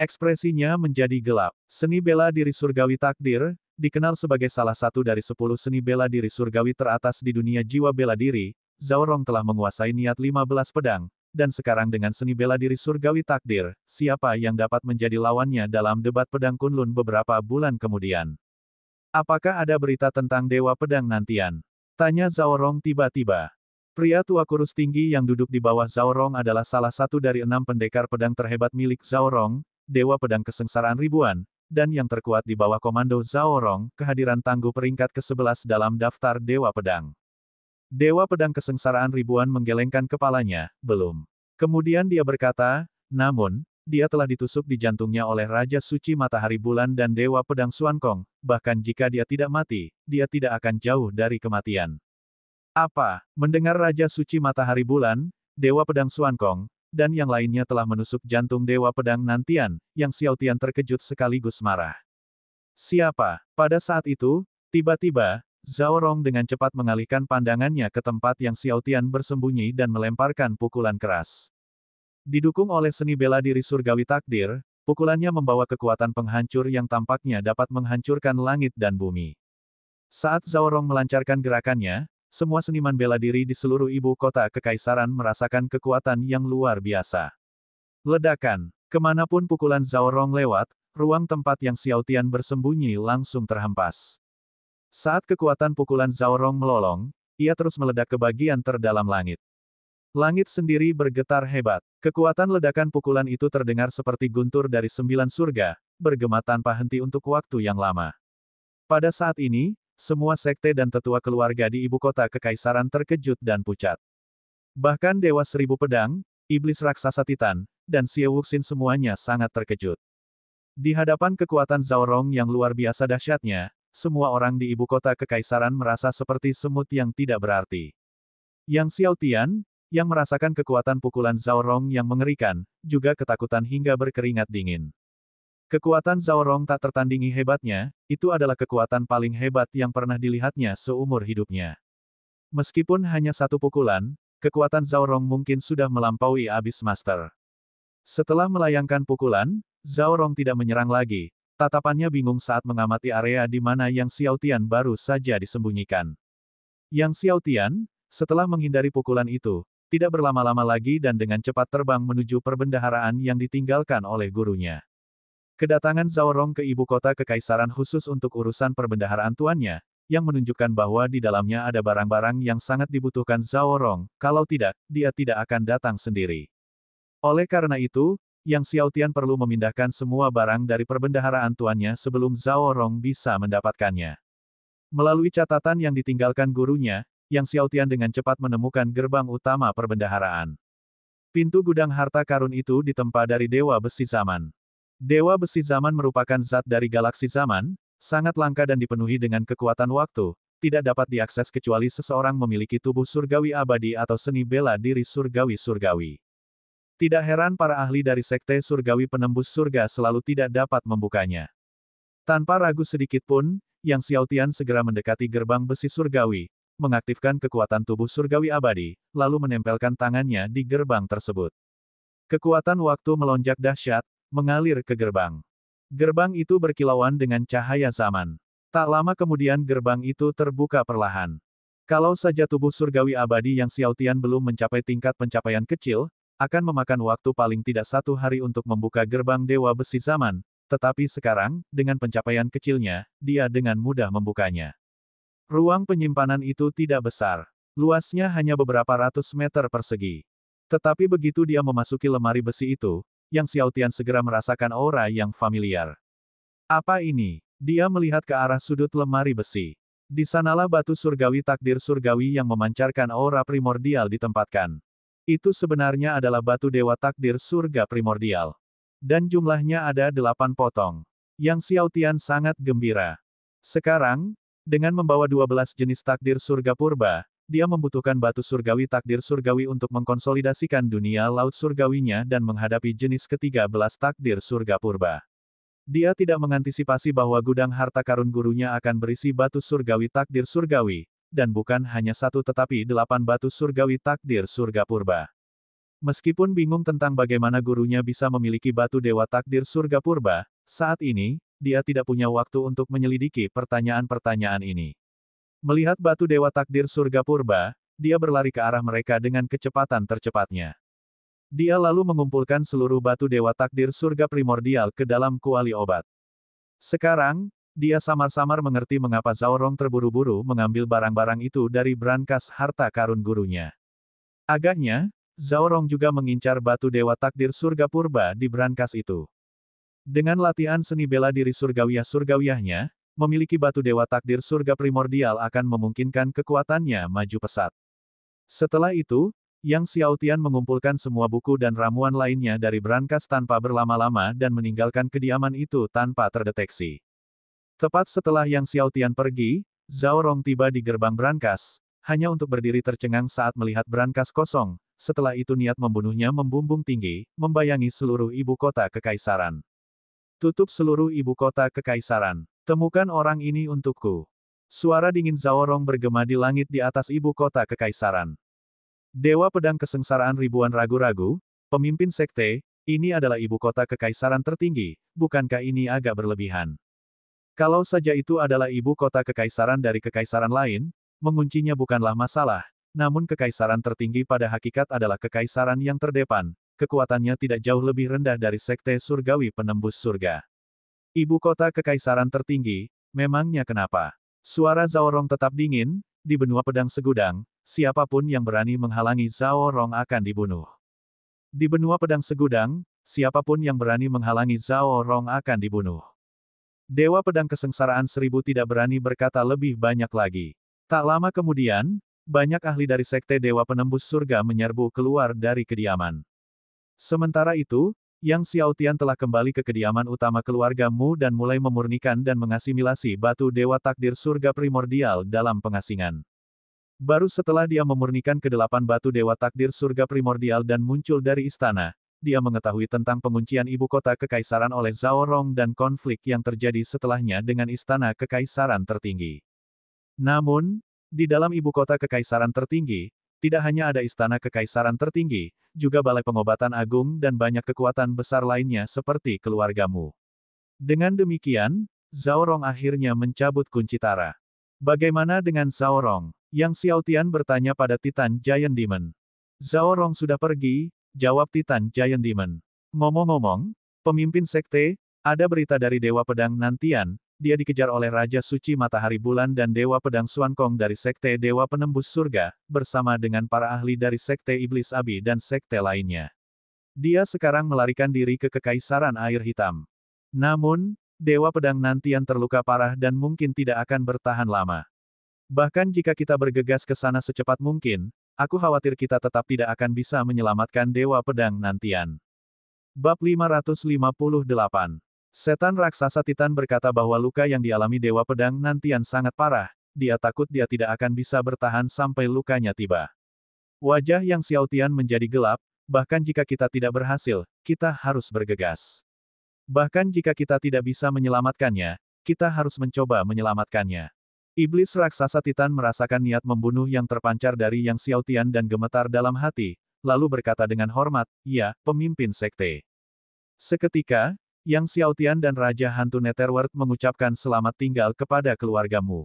Ekspresinya menjadi gelap. Seni bela diri surgawi takdir, dikenal sebagai salah satu dari 10 seni bela diri surgawi teratas di dunia jiwa bela diri, Zhao Rong telah menguasai niat 15 pedang, dan sekarang dengan seni bela diri surgawi takdir, siapa yang dapat menjadi lawannya dalam debat pedang Kunlun beberapa bulan kemudian? Apakah ada berita tentang Dewa Pedang nantian? Tanya Zhao Rong tiba-tiba. Pria tua kurus tinggi yang duduk di bawah Zhao Rong adalah salah satu dari 6 pendekar pedang terhebat milik Zhao Rong, Dewa Pedang Kesengsaraan Ribuan, dan yang terkuat di bawah komando Zhao Rong, kehadiran tangguh peringkat ke-11 dalam daftar Dewa Pedang. Dewa Pedang Kesengsaraan Ribuan menggelengkan kepalanya, belum. Kemudian dia berkata, namun, dia telah ditusuk di jantungnya oleh Raja Suci Matahari Bulan dan Dewa Pedang Xuankong, bahkan jika dia tidak mati, dia tidak akan jauh dari kematian. Apa? Mendengar Raja Suci Matahari Bulan, Dewa Pedang Xuankong, dan yang lainnya telah menusuk jantung Dewa Pedang nantian, Yang Xiaotian terkejut sekaligus marah. Siapa? Pada saat itu, tiba-tiba, Zhao Rong dengan cepat mengalihkan pandangannya ke tempat Yang Xiaotian bersembunyi dan melemparkan pukulan keras. Didukung oleh seni bela diri surgawi takdir, pukulannya membawa kekuatan penghancur yang tampaknya dapat menghancurkan langit dan bumi. Saat Zhao Rong melancarkan gerakannya, semua seniman bela diri di seluruh ibu kota kekaisaran merasakan kekuatan yang luar biasa. Ledakan. Kemanapun pukulan Zhao Rong lewat, ruang tempat yang Xiao Tian bersembunyi langsung terhempas. Saat kekuatan pukulan Zhao Rong melolong, ia terus meledak ke bagian terdalam langit. Langit sendiri bergetar hebat. Kekuatan ledakan pukulan itu terdengar seperti guntur dari 9 surga, bergema tanpa henti untuk waktu yang lama. Pada saat ini, semua sekte dan tetua keluarga di ibu kota kekaisaran terkejut dan pucat. Bahkan Dewa Seribu Pedang, Iblis Raksasa Titan, dan Xie Wuxin semuanya sangat terkejut. Di hadapan kekuatan Zhao Rong yang luar biasa dahsyatnya, semua orang di ibu kota kekaisaran merasa seperti semut yang tidak berarti. Yang Xiao Tian, yang merasakan kekuatan pukulan Zhao Rong yang mengerikan, juga ketakutan hingga berkeringat dingin. Kekuatan Zhao Rong tak tertandingi hebatnya, itu adalah kekuatan paling hebat yang pernah dilihatnya seumur hidupnya. Meskipun hanya satu pukulan, kekuatan Zhao Rong mungkin sudah melampaui Abyss Master. Setelah melayangkan pukulan, Zhao Rong tidak menyerang lagi, tatapannya bingung saat mengamati area di mana Yang Xiao Tian baru saja disembunyikan. Yang Xiao Tian, setelah menghindari pukulan itu, tidak berlama-lama lagi dan dengan cepat terbang menuju perbendaharaan yang ditinggalkan oleh gurunya. Kedatangan Zhao Rong ke ibu kota kekaisaran khusus untuk urusan perbendaharaan tuannya, yang menunjukkan bahwa di dalamnya ada barang-barang yang sangat dibutuhkan Zhao Rong, kalau tidak, dia tidak akan datang sendiri. Oleh karena itu, Yang Xiao Tian perlu memindahkan semua barang dari perbendaharaan tuannya sebelum Zhao Rong bisa mendapatkannya. Melalui catatan yang ditinggalkan gurunya, Yang Xiao Tian dengan cepat menemukan gerbang utama perbendaharaan. Pintu gudang harta karun itu ditempa dari Dewa Besi Zaman. Dewa Besi Zaman merupakan zat dari galaksi zaman, sangat langka dan dipenuhi dengan kekuatan waktu, tidak dapat diakses kecuali seseorang memiliki tubuh surgawi abadi atau seni bela diri surgawi-surgawi. Tidak heran para ahli dari sekte surgawi penembus surga selalu tidak dapat membukanya. Tanpa ragu sedikit pun, Yang Xiao Tian segera mendekati gerbang besi surgawi, mengaktifkan kekuatan tubuh surgawi abadi, lalu menempelkan tangannya di gerbang tersebut. Kekuatan waktu melonjak dahsyat, mengalir ke gerbang. Gerbang itu berkilauan dengan cahaya zaman. Tak lama kemudian gerbang itu terbuka perlahan. Kalau saja tubuh surgawi abadi Yang Xiao Tian belum mencapai tingkat pencapaian kecil, akan memakan waktu paling tidak 1 hari untuk membuka gerbang Dewa Besi Zaman, tetapi sekarang, dengan pencapaian kecilnya, dia dengan mudah membukanya. Ruang penyimpanan itu tidak besar. Luasnya hanya beberapa ratus meter persegi. Tetapi begitu dia memasuki lemari besi itu, Yang Xiao Tian segera merasakan aura yang familiar. Apa ini? Dia melihat ke arah sudut lemari besi. Di sanalah batu surgawi takdir surgawi yang memancarkan aura primordial ditempatkan. Itu sebenarnya adalah batu dewa takdir surga primordial. Dan jumlahnya ada 8 potong. Yang Xiao Tian sangat gembira. Sekarang, dengan membawa 12 jenis takdir surga purba, dia membutuhkan batu surgawi takdir surgawi untuk mengkonsolidasikan dunia laut surgawinya dan menghadapi jenis ke-13 takdir surga purba. Dia tidak mengantisipasi bahwa gudang harta karun gurunya akan berisi batu surgawi takdir surgawi, dan bukan hanya 1 tetapi 8 batu surgawi takdir surga purba. Meskipun bingung tentang bagaimana gurunya bisa memiliki batu dewa takdir surga purba, saat ini, dia tidak punya waktu untuk menyelidiki pertanyaan-pertanyaan ini. Melihat batu dewa takdir surga purba, dia berlari ke arah mereka dengan kecepatan tercepatnya. Dia lalu mengumpulkan seluruh batu dewa takdir surga primordial ke dalam kuali obat. Sekarang, dia samar-samar mengerti mengapa Zhao Rong terburu-buru mengambil barang-barang itu dari brankas harta karun gurunya. Agaknya, Zhao Rong juga mengincar batu dewa takdir surga purba di brankas itu. Dengan latihan seni bela diri surgawiah-surgawiahnya, memiliki batu dewa takdir surga primordial akan memungkinkan kekuatannya maju pesat. Setelah itu, Yang Xiao Tian mengumpulkan semua buku dan ramuan lainnya dari brankas tanpa berlama-lama dan meninggalkan kediaman itu tanpa terdeteksi. Tepat setelah Yang Xiao Tian pergi, Zhao Rong tiba di gerbang brankas, hanya untuk berdiri tercengang saat melihat brankas kosong, setelah itu niat membunuhnya membumbung tinggi, membayangi seluruh ibu kota kekaisaran. Tutup seluruh ibu kota kekaisaran. Temukan orang ini untukku. Suara dingin Zhao Rong bergema di langit di atas ibu kota kekaisaran. Dewa pedang kesengsaraan ribuan ragu-ragu, pemimpin sekte, Ini adalah ibu kota kekaisaran tertinggi, bukankah ini agak berlebihan? Kalau saja itu adalah ibu kota kekaisaran dari kekaisaran lain, menguncinya bukanlah masalah, namun kekaisaran tertinggi pada hakikat adalah kekaisaran yang terdepan, kekuatannya tidak jauh lebih rendah dari sekte surgawi penembus surga. Ibu kota kekaisaran tertinggi, memangnya kenapa? Suara Zhao Rong tetap dingin, di benua pedang segudang, siapapun yang berani menghalangi Zhao Rong akan dibunuh. Di benua pedang segudang, siapapun yang berani menghalangi Zhao Rong akan dibunuh. Dewa pedang kesengsaraan 1000 tidak berani berkata lebih banyak lagi. Tak lama kemudian, banyak ahli dari sekte Dewa Penembus Surga menyerbu keluar dari kediaman. Sementara itu, Yang Xiaotian telah kembali ke kediaman utama keluarga Mu dan mulai memurnikan dan mengasimilasi batu Dewa Takdir Surga Primordial dalam pengasingan. Baru setelah dia memurnikan ke-8 batu Dewa Takdir Surga Primordial dan muncul dari istana, dia mengetahui tentang penguncian ibu kota kekaisaran oleh Zhao Rong dan konflik yang terjadi setelahnya dengan istana kekaisaran tertinggi. Namun, di dalam ibu kota kekaisaran tertinggi, tidak hanya ada istana kekaisaran tertinggi, juga balai pengobatan agung dan banyak kekuatan besar lainnya seperti keluarga Mu. Dengan demikian, Zhao Rong akhirnya mencabut kunci Tara. Bagaimana dengan Zhao Rong? Yang Xiaotian bertanya pada Titan Giant Demon. Zhao Rong sudah pergi, jawab Titan Giant Demon. Ngomong-ngomong, pemimpin sekte, ada berita dari Dewa Pedang Nantian, dia dikejar oleh Raja Suci Matahari Bulan dan Dewa Pedang Xuankong dari sekte Dewa Penembus Surga, bersama dengan para ahli dari sekte Iblis Abi dan sekte lainnya. Dia sekarang melarikan diri ke Kekaisaran Air Hitam. Namun, Dewa Pedang Nantian terluka parah dan mungkin tidak akan bertahan lama. Bahkan jika kita bergegas ke sana secepat mungkin, aku khawatir kita tetap tidak akan bisa menyelamatkan Dewa Pedang Nantian. Bab 558. Setan raksasa Titan berkata bahwa luka yang dialami Dewa Pedang Nantian sangat parah, dia takut dia tidak akan bisa bertahan sampai lukanya tiba. Wajah Yang Xiaotian menjadi gelap, bahkan jika kita tidak berhasil, kita harus bergegas. Bahkan jika kita tidak bisa menyelamatkannya, kita harus mencoba menyelamatkannya. Iblis raksasa Titan merasakan niat membunuh yang terpancar dari Yang Xiaotian dan gemetar dalam hati, lalu berkata dengan hormat, "Ya, pemimpin sekte." Seketika, Yang Xiaotian dan Raja Hantu Netherworld mengucapkan selamat tinggal kepada keluargamu.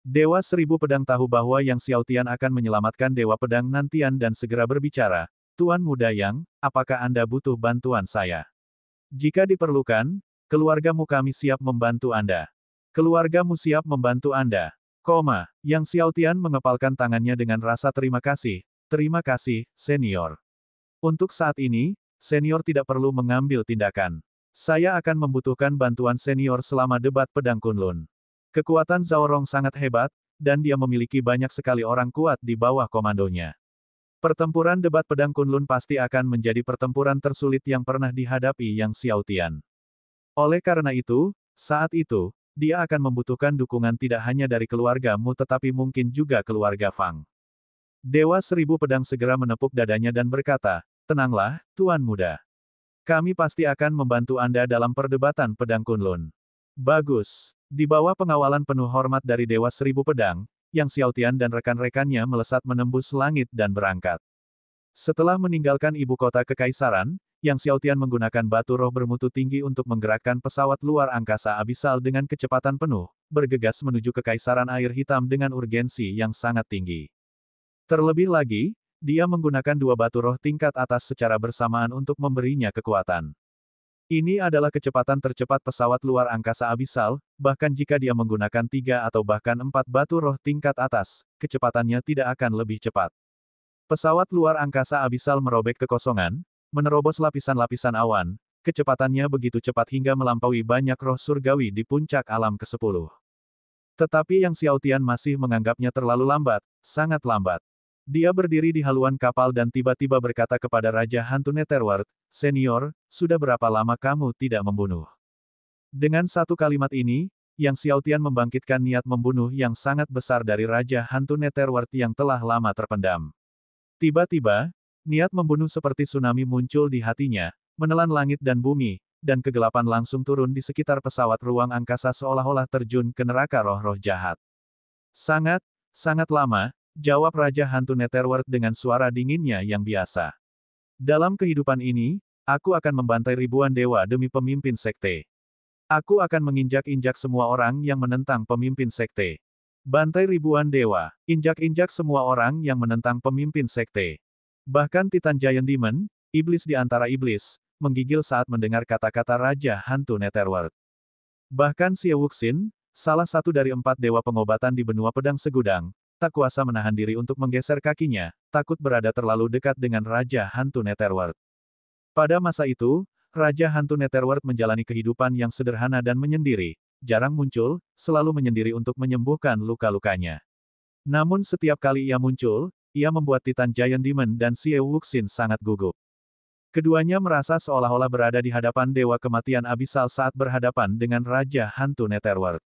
Dewa Seribu Pedang tahu bahwa Yang Xiaotian akan menyelamatkan Dewa Pedang Nantian dan segera berbicara, "Tuan Muda Yang, apakah Anda butuh bantuan saya? Jika diperlukan, keluargamu kami siap membantu Anda." Keluargamu siap membantu Anda. Yang Xiaotian mengepalkan tangannya dengan rasa terima kasih, senior. Untuk saat ini, senior tidak perlu mengambil tindakan. Saya akan membutuhkan bantuan senior selama debat pedang Kunlun. Kekuatan Zhao Rong sangat hebat, dan dia memiliki banyak sekali orang kuat di bawah komandonya. Pertempuran debat pedang Kunlun pasti akan menjadi pertempuran tersulit yang pernah dihadapi Yang Xiaotian. Oleh karena itu, saat itu, dia akan membutuhkan dukungan tidak hanya dari keluarga Mu tetapi mungkin juga keluarga Fang. Dewa Seribu Pedang segera menepuk dadanya dan berkata, "Tenanglah, Tuan Muda. Kami pasti akan membantu Anda dalam perdebatan pedang Kunlun." Bagus. Di bawah pengawalan penuh hormat dari Dewa Seribu Pedang, Yang Xiaotian dan rekan-rekannya melesat menembus langit dan berangkat. Setelah meninggalkan ibu kota kekaisaran, Yang Xiaotian menggunakan batu roh bermutu tinggi untuk menggerakkan pesawat luar angkasa abisal dengan kecepatan penuh, bergegas menuju Kekaisaran Air Hitam dengan urgensi yang sangat tinggi. Terlebih lagi, dia menggunakan 2 batu roh tingkat atas secara bersamaan untuk memberinya kekuatan. Ini adalah kecepatan tercepat pesawat luar angkasa abisal, bahkan jika dia menggunakan 3 atau bahkan 4 batu roh tingkat atas, kecepatannya tidak akan lebih cepat. Pesawat luar angkasa abisal merobek kekosongan, menerobos lapisan-lapisan awan, kecepatannya begitu cepat hingga melampaui banyak roh surgawi di puncak alam ke-10. Tetapi Yang Xiaotian masih menganggapnya terlalu lambat, sangat lambat. Dia berdiri di haluan kapal dan tiba-tiba berkata kepada Raja Hantu Netherworld, "Senior, sudah berapa lama kamu tidak membunuh?" Dengan satu kalimat ini, Yang Xiaotian membangkitkan niat membunuh yang sangat besar dari Raja Hantu Netherworld yang telah lama terpendam. Tiba-tiba, niat membunuh seperti tsunami muncul di hatinya, menelan langit dan bumi, dan kegelapan langsung turun di sekitar pesawat ruang angkasa seolah-olah terjun ke neraka roh-roh jahat. Sangat lama, jawab Raja Hantu Netherworld dengan suara dinginnya yang biasa. Dalam kehidupan ini, aku akan membantai ribuan dewa demi pemimpin sekte. Aku akan menginjak-injak semua orang yang menentang pemimpin sekte. Bantai ribuan dewa, injak-injak semua orang yang menentang pemimpin sekte. Bahkan Titan Giant Demon, iblis di antara iblis, menggigil saat mendengar kata-kata Raja Hantu Netherworld. Bahkan Xie Wuxin, salah satu dari 4 dewa pengobatan di benua pedang segudang, tak kuasa menahan diri untuk menggeser kakinya, takut berada terlalu dekat dengan Raja Hantu Netherworld. Pada masa itu, Raja Hantu Netherworld menjalani kehidupan yang sederhana dan menyendiri, jarang muncul, selalu menyendiri untuk menyembuhkan luka-lukanya. Namun setiap kali ia muncul, ia membuat Titan Giant Demon dan Xie Wuxin sangat gugup. Keduanya merasa seolah-olah berada di hadapan Dewa Kematian Abisal saat berhadapan dengan Raja Hantu Netherworld.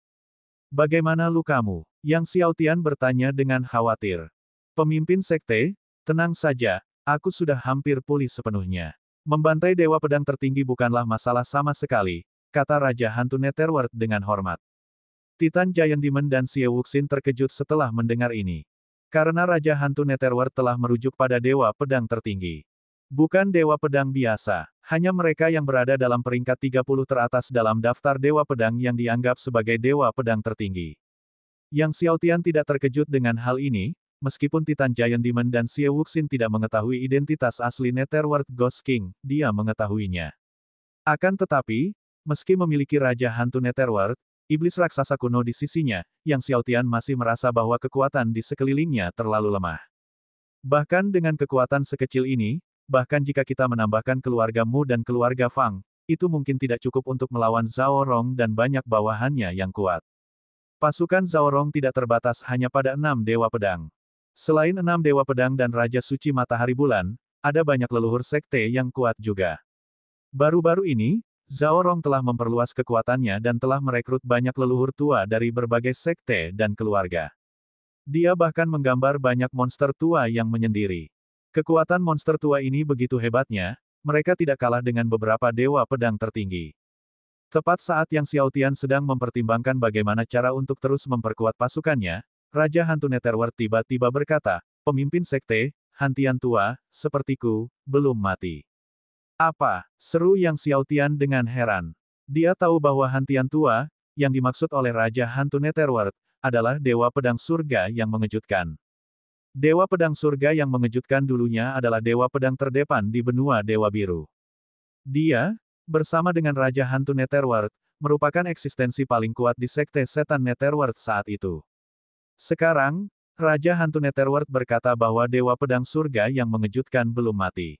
Bagaimana lukamu? Yang Xiaotian bertanya dengan khawatir. Pemimpin sekte, tenang saja, aku sudah hampir pulih sepenuhnya. Membantai Dewa Pedang tertinggi bukanlah masalah sama sekali, kata Raja Hantu Netherworld dengan hormat. Titan Giant Demon dan Xie Wuxin terkejut setelah mendengar ini. Karena Raja Hantu Netherworld telah merujuk pada Dewa Pedang tertinggi. Bukan Dewa Pedang biasa, hanya mereka yang berada dalam peringkat 30 teratas dalam daftar Dewa Pedang yang dianggap sebagai Dewa Pedang tertinggi. Yang Xiaotian tidak terkejut dengan hal ini, meskipun Titan Giant Demon dan Xie Wuxin tidak mengetahui identitas asli Netherworld Ghost King, dia mengetahuinya. Akan tetapi, meski memiliki Raja Hantu Netherworld, iblis raksasa kuno di sisinya, Yang Xiaotian masih merasa bahwa kekuatan di sekelilingnya terlalu lemah. Bahkan dengan kekuatan sekecil ini, bahkan jika kita menambahkan keluarga Mu dan keluarga Fang, itu mungkin tidak cukup untuk melawan Zhao Rong dan banyak bawahannya yang kuat. Pasukan Zhao Rong tidak terbatas hanya pada 6 Dewa Pedang. Selain 6 Dewa Pedang dan Raja Suci Matahari Bulan, ada banyak leluhur sekte yang kuat juga. Baru-baru ini, Zhao Rong telah memperluas kekuatannya dan telah merekrut banyak leluhur tua dari berbagai sekte dan keluarga. Dia bahkan menggambar banyak monster tua yang menyendiri. Kekuatan monster tua ini begitu hebatnya, mereka tidak kalah dengan beberapa Dewa Pedang tertinggi. Tepat saat Yang Xiaotian sedang mempertimbangkan bagaimana cara untuk terus memperkuat pasukannya, Raja Hantu Netherworld tiba-tiba berkata, pemimpin sekte, Hantian tua, sepertiku, belum mati. Apa? Seru Yang Xiaotian dengan heran. Dia tahu bahwa Hantian tua, yang dimaksud oleh Raja Hantu Netherworld, adalah Dewa Pedang Surga yang mengejutkan. Dewa Pedang Surga yang mengejutkan dulunya adalah Dewa Pedang terdepan di benua Dewa Biru. Dia, bersama dengan Raja Hantu Netherworld, merupakan eksistensi paling kuat di Sekte Setan Netherworld saat itu. Sekarang, Raja Hantu Netherworld berkata bahwa Dewa Pedang Surga yang mengejutkan belum mati.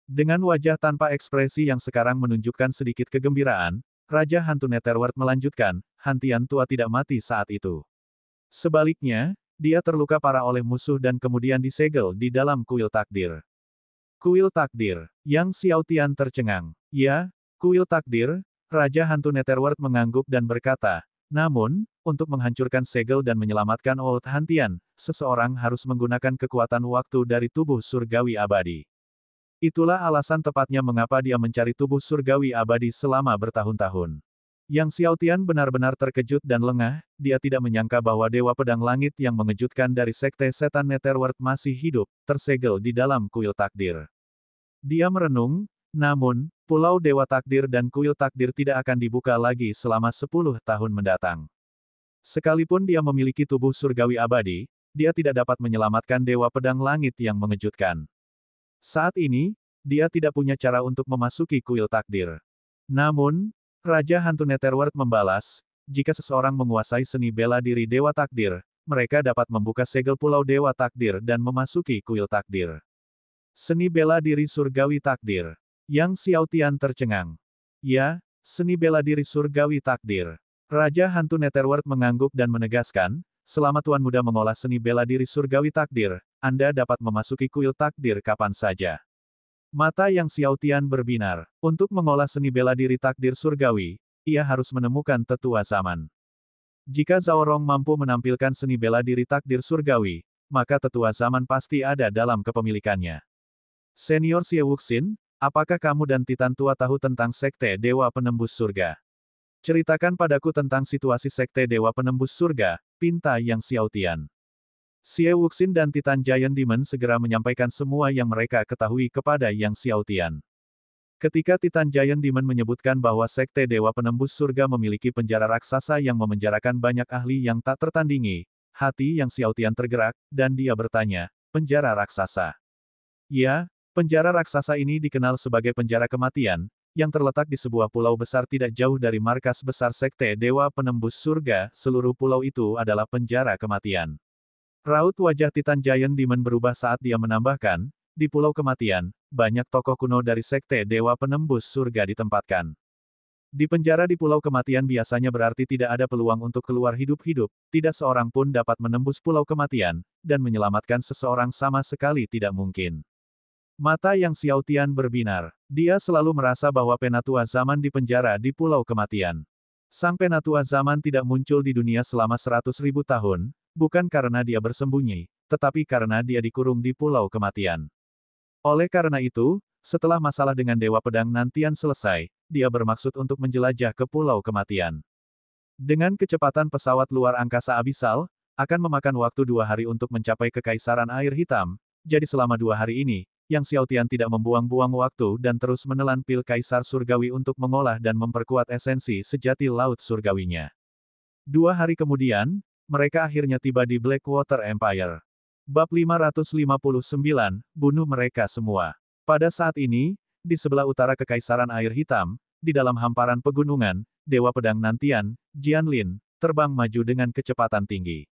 Dengan wajah tanpa ekspresi yang sekarang menunjukkan sedikit kegembiraan, Raja Hantu Netherworld melanjutkan, Hantian tua tidak mati saat itu. Sebaliknya, dia terluka parah oleh musuh dan kemudian disegel di dalam kuil takdir. Kuil takdir. Yang Xiaotian tercengang. Ya, kuil takdir, Raja Hantu Netherworld mengangguk dan berkata, namun, untuk menghancurkan segel dan menyelamatkan Old Hantian, seseorang harus menggunakan kekuatan waktu dari tubuh surgawi abadi. Itulah alasan tepatnya mengapa dia mencari tubuh surgawi abadi selama bertahun-tahun. Yang Xiaotian benar-benar terkejut dan lengah, dia tidak menyangka bahwa Dewa Pedang Langit yang mengejutkan dari Sekte Setan Netherworld masih hidup, tersegel di dalam kuil takdir. Dia merenung, namun, Pulau Dewa Takdir dan kuil takdir tidak akan dibuka lagi selama 10 tahun mendatang. Sekalipun dia memiliki tubuh surgawi abadi, dia tidak dapat menyelamatkan Dewa Pedang Langit yang mengejutkan. Saat ini, dia tidak punya cara untuk memasuki kuil takdir. Namun, Raja Hantu Netherworld membalas, jika seseorang menguasai seni bela diri Dewa Takdir, mereka dapat membuka segel Pulau Dewa Takdir dan memasuki kuil takdir. Seni bela diri surgawi takdir. Yang Xiaotian tercengang. Ya, seni bela diri surgawi takdir. Raja Hantu Netherworld mengangguk dan menegaskan, selama Tuan Muda mengolah seni bela diri surgawi takdir, Anda dapat memasuki kuil takdir kapan saja. Mata Yang Xiaotian berbinar. Untuk mengolah seni bela diri takdir surgawi, ia harus menemukan tetua zaman. Jika Zhao Rong mampu menampilkan seni bela diri takdir surgawi, maka tetua zaman pasti ada dalam kepemilikannya. Senior Xie Wuxin, apakah kamu dan Titan tua tahu tentang Sekte Dewa Penembus Surga? Ceritakan padaku tentang situasi Sekte Dewa Penembus Surga, pinta Yang Xiaotian. Xie Wuxin dan Titan Giant Demon segera menyampaikan semua yang mereka ketahui kepada Yang Xiaotian. Ketika Titan Giant Demon menyebutkan bahwa Sekte Dewa Penembus Surga memiliki penjara raksasa yang memenjarakan banyak ahli yang tak tertandingi, hati Yang Xiaotian tergerak, dan dia bertanya, penjara raksasa. Ya, penjara raksasa ini dikenal sebagai penjara kematian, yang terletak di sebuah pulau besar tidak jauh dari markas besar Sekte Dewa Penembus Surga. Seluruh pulau itu adalah penjara kematian. Raut wajah Titan Giant Demon berubah saat dia menambahkan, di Pulau Kematian, banyak tokoh kuno dari Sekte Dewa Penembus Surga ditempatkan. Di penjara di Pulau Kematian biasanya berarti tidak ada peluang untuk keluar hidup-hidup, tidak seorang pun dapat menembus Pulau Kematian, dan menyelamatkan seseorang sama sekali tidak mungkin. Mata Yang Xiaotian berbinar. Dia selalu merasa bahwa Penatua Zaman di penjara di Pulau Kematian. Sang Penatua Zaman tidak muncul di dunia selama 100.000 tahun, bukan karena dia bersembunyi, tetapi karena dia dikurung di Pulau Kematian. Oleh karena itu, setelah masalah dengan Dewa Pedang Nantian selesai, dia bermaksud untuk menjelajah ke Pulau Kematian. Dengan kecepatan pesawat luar angkasa abisal, akan memakan waktu 2 hari untuk mencapai Kekaisaran Air Hitam, jadi selama 2 hari ini, Yang Xiaotian tidak membuang-buang waktu dan terus menelan pil Kaisar Surgawi untuk mengolah dan memperkuat esensi sejati Laut Surgawinya. 2 hari kemudian, mereka akhirnya tiba di Blackwater Empire. Bab 559, bunuh mereka semua. Pada saat ini, di sebelah utara Kekaisaran Air Hitam, di dalam hamparan pegunungan, Dewa Pedang Nantian, Jianlin, terbang maju dengan kecepatan tinggi.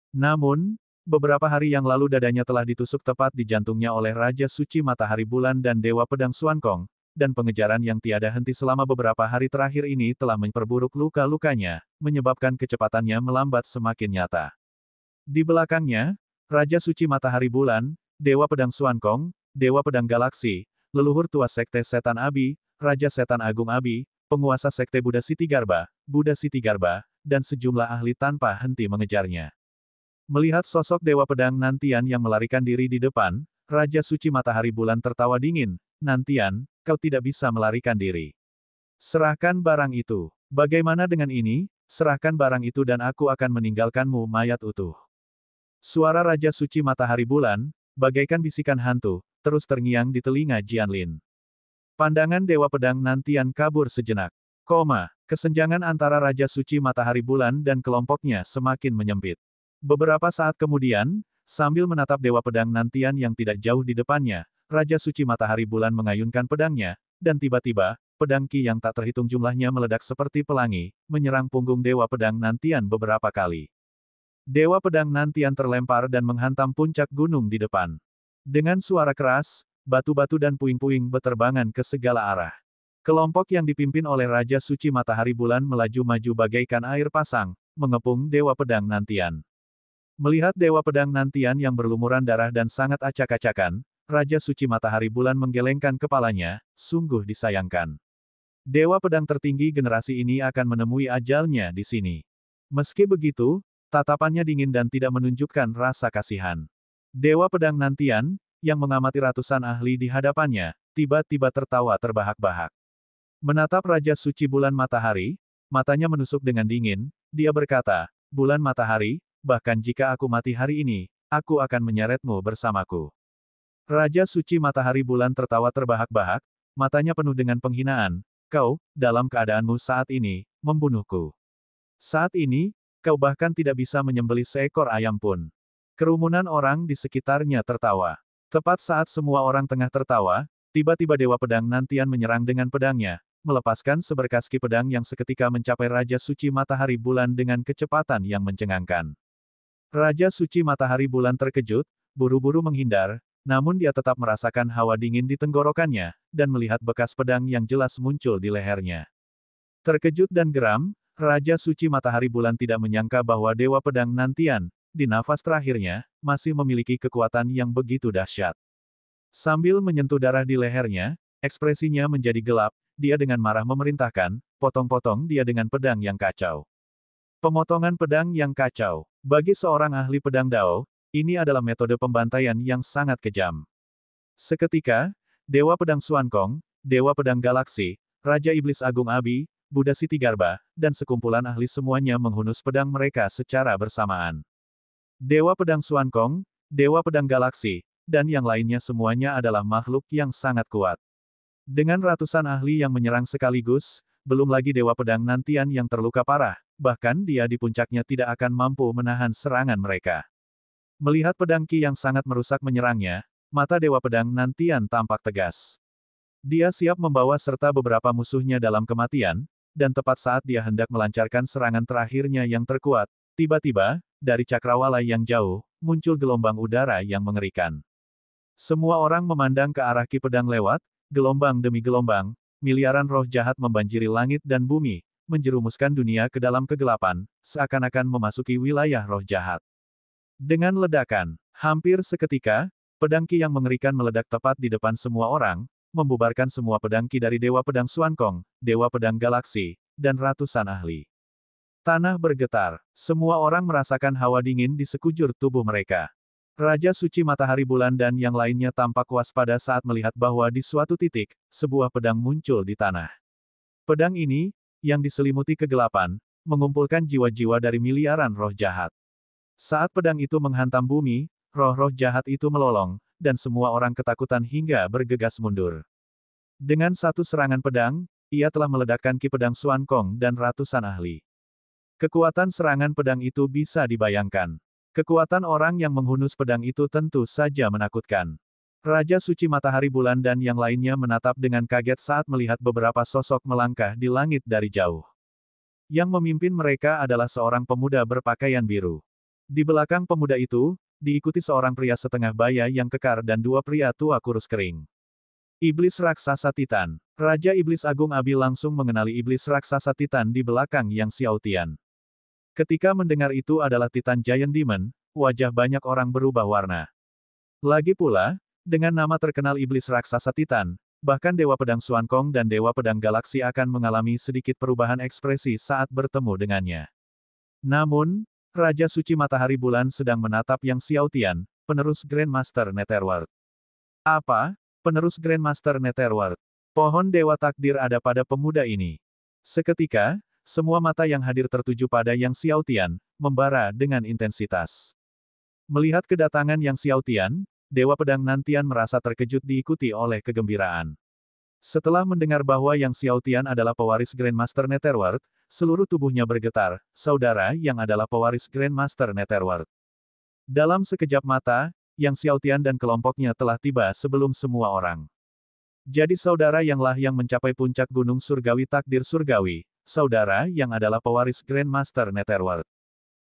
Namun, beberapa hari yang lalu dadanya telah ditusuk tepat di jantungnya oleh Raja Suci Matahari Bulan dan Dewa Pedang Xuankong, dan pengejaran yang tiada henti selama beberapa hari terakhir ini telah memperburuk luka-lukanya, menyebabkan kecepatannya melambat semakin nyata. Di belakangnya, Raja Suci Matahari Bulan, Dewa Pedang Xuankong, Dewa Pedang Galaksi, leluhur tua Sekte Setan Abi, Raja Setan Agung Abi, penguasa Sekte Buddha Sitigarba, dan sejumlah ahli tanpa henti mengejarnya. Melihat sosok Dewa Pedang Nantian yang melarikan diri di depan, Raja Suci Matahari Bulan tertawa dingin, "Nantian, kau tidak bisa melarikan diri. Serahkan barang itu. Bagaimana dengan ini? Serahkan barang itu dan aku akan meninggalkanmu mayat utuh." Suara Raja Suci Matahari Bulan, bagaikan bisikan hantu, terus terngiang di telinga Jianlin. Pandangan Dewa Pedang Nantian kabur sejenak. Kesenjangan antara Raja Suci Matahari Bulan dan kelompoknya semakin menyempit. Beberapa saat kemudian, sambil menatap Dewa Pedang Nantian yang tidak jauh di depannya, Raja Suci Matahari Bulan mengayunkan pedangnya, dan tiba-tiba, pedang Ki yang tak terhitung jumlahnya meledak seperti pelangi, menyerang punggung Dewa Pedang Nantian beberapa kali. Dewa Pedang Nantian terlempar dan menghantam puncak gunung di depan. Dengan suara keras, batu-batu dan puing-puing beterbangan ke segala arah. Kelompok yang dipimpin oleh Raja Suci Matahari Bulan melaju-maju bagaikan air pasang, mengepung Dewa Pedang Nantian. Melihat Dewa Pedang Nantian yang berlumuran darah dan sangat acak-acakan, Raja Suci Matahari Bulan menggelengkan kepalanya, sungguh disayangkan. Dewa Pedang tertinggi generasi ini akan menemui ajalnya di sini. Meski begitu, tatapannya dingin dan tidak menunjukkan rasa kasihan. Dewa Pedang Nantian, yang mengamati ratusan ahli di hadapannya, tiba-tiba tertawa terbahak-bahak. Menatap Raja Suci Bulan Matahari, matanya menusuk dengan dingin, dia berkata, "Bulan Matahari, bahkan jika aku mati hari ini, aku akan menyeretmu bersamaku." Raja Suci Matahari Bulan tertawa terbahak-bahak, matanya penuh dengan penghinaan, "Kau, dalam keadaanmu saat ini, membunuhku. Saat ini, kau bahkan tidak bisa menyembelih seekor ayam pun." Kerumunan orang di sekitarnya tertawa. Tepat saat semua orang tengah tertawa, tiba-tiba Dewa Pedang Nantian menyerang dengan pedangnya, melepaskan seberkas ki pedang yang seketika mencapai Raja Suci Matahari Bulan dengan kecepatan yang mencengangkan. Raja Suci Matahari Bulan terkejut, buru-buru menghindar, namun dia tetap merasakan hawa dingin di tenggorokannya, dan melihat bekas pedang yang jelas muncul di lehernya. Terkejut dan geram, Raja Suci Matahari Bulan tidak menyangka bahwa Dewa Pedang Nantian, di nafas terakhirnya, masih memiliki kekuatan yang begitu dahsyat. Sambil menyentuh darah di lehernya, ekspresinya menjadi gelap, dia dengan marah memerintahkan, "Potong-potong dia dengan pedang yang kacau." Pemotongan pedang yang kacau. Bagi seorang ahli pedang Dao, ini adalah metode pembantaian yang sangat kejam. Seketika, Dewa Pedang Xuankong, Dewa Pedang Galaksi, Raja Iblis Agung Abi, Buddha Sitigarba, dan sekumpulan ahli semuanya menghunus pedang mereka secara bersamaan. Dewa Pedang Xuankong, Dewa Pedang Galaksi, dan yang lainnya semuanya adalah makhluk yang sangat kuat. Dengan ratusan ahli yang menyerang sekaligus, belum lagi Dewa Pedang Nantian yang terluka parah, bahkan dia di puncaknya tidak akan mampu menahan serangan mereka. Melihat pedang Qi yang sangat merusak menyerangnya, mata Dewa Pedang Nantian tampak tegas. Dia siap membawa serta beberapa musuhnya dalam kematian, dan tepat saat dia hendak melancarkan serangan terakhirnya yang terkuat, tiba-tiba, dari cakrawala yang jauh, muncul gelombang udara yang mengerikan. Semua orang memandang ke arah Qi Pedang lewat, gelombang demi gelombang, miliaran roh jahat membanjiri langit dan bumi, menjerumuskan dunia ke dalam kegelapan, seakan-akan memasuki wilayah roh jahat. Dengan ledakan, hampir seketika, pedang Qi yang mengerikan meledak tepat di depan semua orang, membubarkan semua pedang Qi dari Dewa Pedang Xuankong, Dewa Pedang Galaksi, dan ratusan ahli. Tanah bergetar, semua orang merasakan hawa dingin di sekujur tubuh mereka. Raja Suci Matahari Bulan dan yang lainnya tampak waspada saat melihat bahwa di suatu titik, sebuah pedang muncul di tanah. Pedang ini, yang diselimuti kegelapan, mengumpulkan jiwa-jiwa dari miliaran roh jahat. Saat pedang itu menghantam bumi, roh-roh jahat itu melolong, dan semua orang ketakutan hingga bergegas mundur. Dengan satu serangan pedang, ia telah meledakkan Qi Pedang Xuankong dan ratusan ahli. Kekuatan serangan pedang itu bisa dibayangkan. Kekuatan orang yang menghunus pedang itu tentu saja menakutkan. Raja Suci Matahari Bulan dan yang lainnya menatap dengan kaget saat melihat beberapa sosok melangkah di langit dari jauh. Yang memimpin mereka adalah seorang pemuda berpakaian biru. Di belakang pemuda itu, diikuti seorang pria setengah baya yang kekar dan dua pria tua kurus kering. Iblis Raksasa Titan. Raja Iblis Agung Abi langsung mengenali Iblis Raksasa Titan di belakang Yang Xiaotian. Ketika mendengar itu adalah Titan Giant Demon, wajah banyak orang berubah warna. Lagi pula, dengan nama terkenal Iblis Raksasa Titan, bahkan Dewa Pedang Xuankong dan Dewa Pedang Galaksi akan mengalami sedikit perubahan ekspresi saat bertemu dengannya. Namun, Raja Suci Matahari Bulan sedang menatap Yang Xiaotian, penerus Grandmaster Netherworld. Apa? Penerus Grandmaster Netherworld. Pohon Dewa Takdir ada pada pemuda ini. Seketika, semua mata yang hadir tertuju pada Yang Xiaotian, membara dengan intensitas. Melihat kedatangan Yang Xiaotian, Dewa Pedang Nantian merasa terkejut diikuti oleh kegembiraan. Setelah mendengar bahwa Yang Xiaotian adalah pewaris Grandmaster Netherworld, seluruh tubuhnya bergetar, saudara yang adalah pewaris Grandmaster Netherworld. Dalam sekejap mata, Yang Xiaotian dan kelompoknya telah tiba sebelum semua orang. Jadi saudara yanglah yang mencapai puncak gunung surgawi takdir surgawi, saudara yang adalah pewaris Grandmaster Netherworld.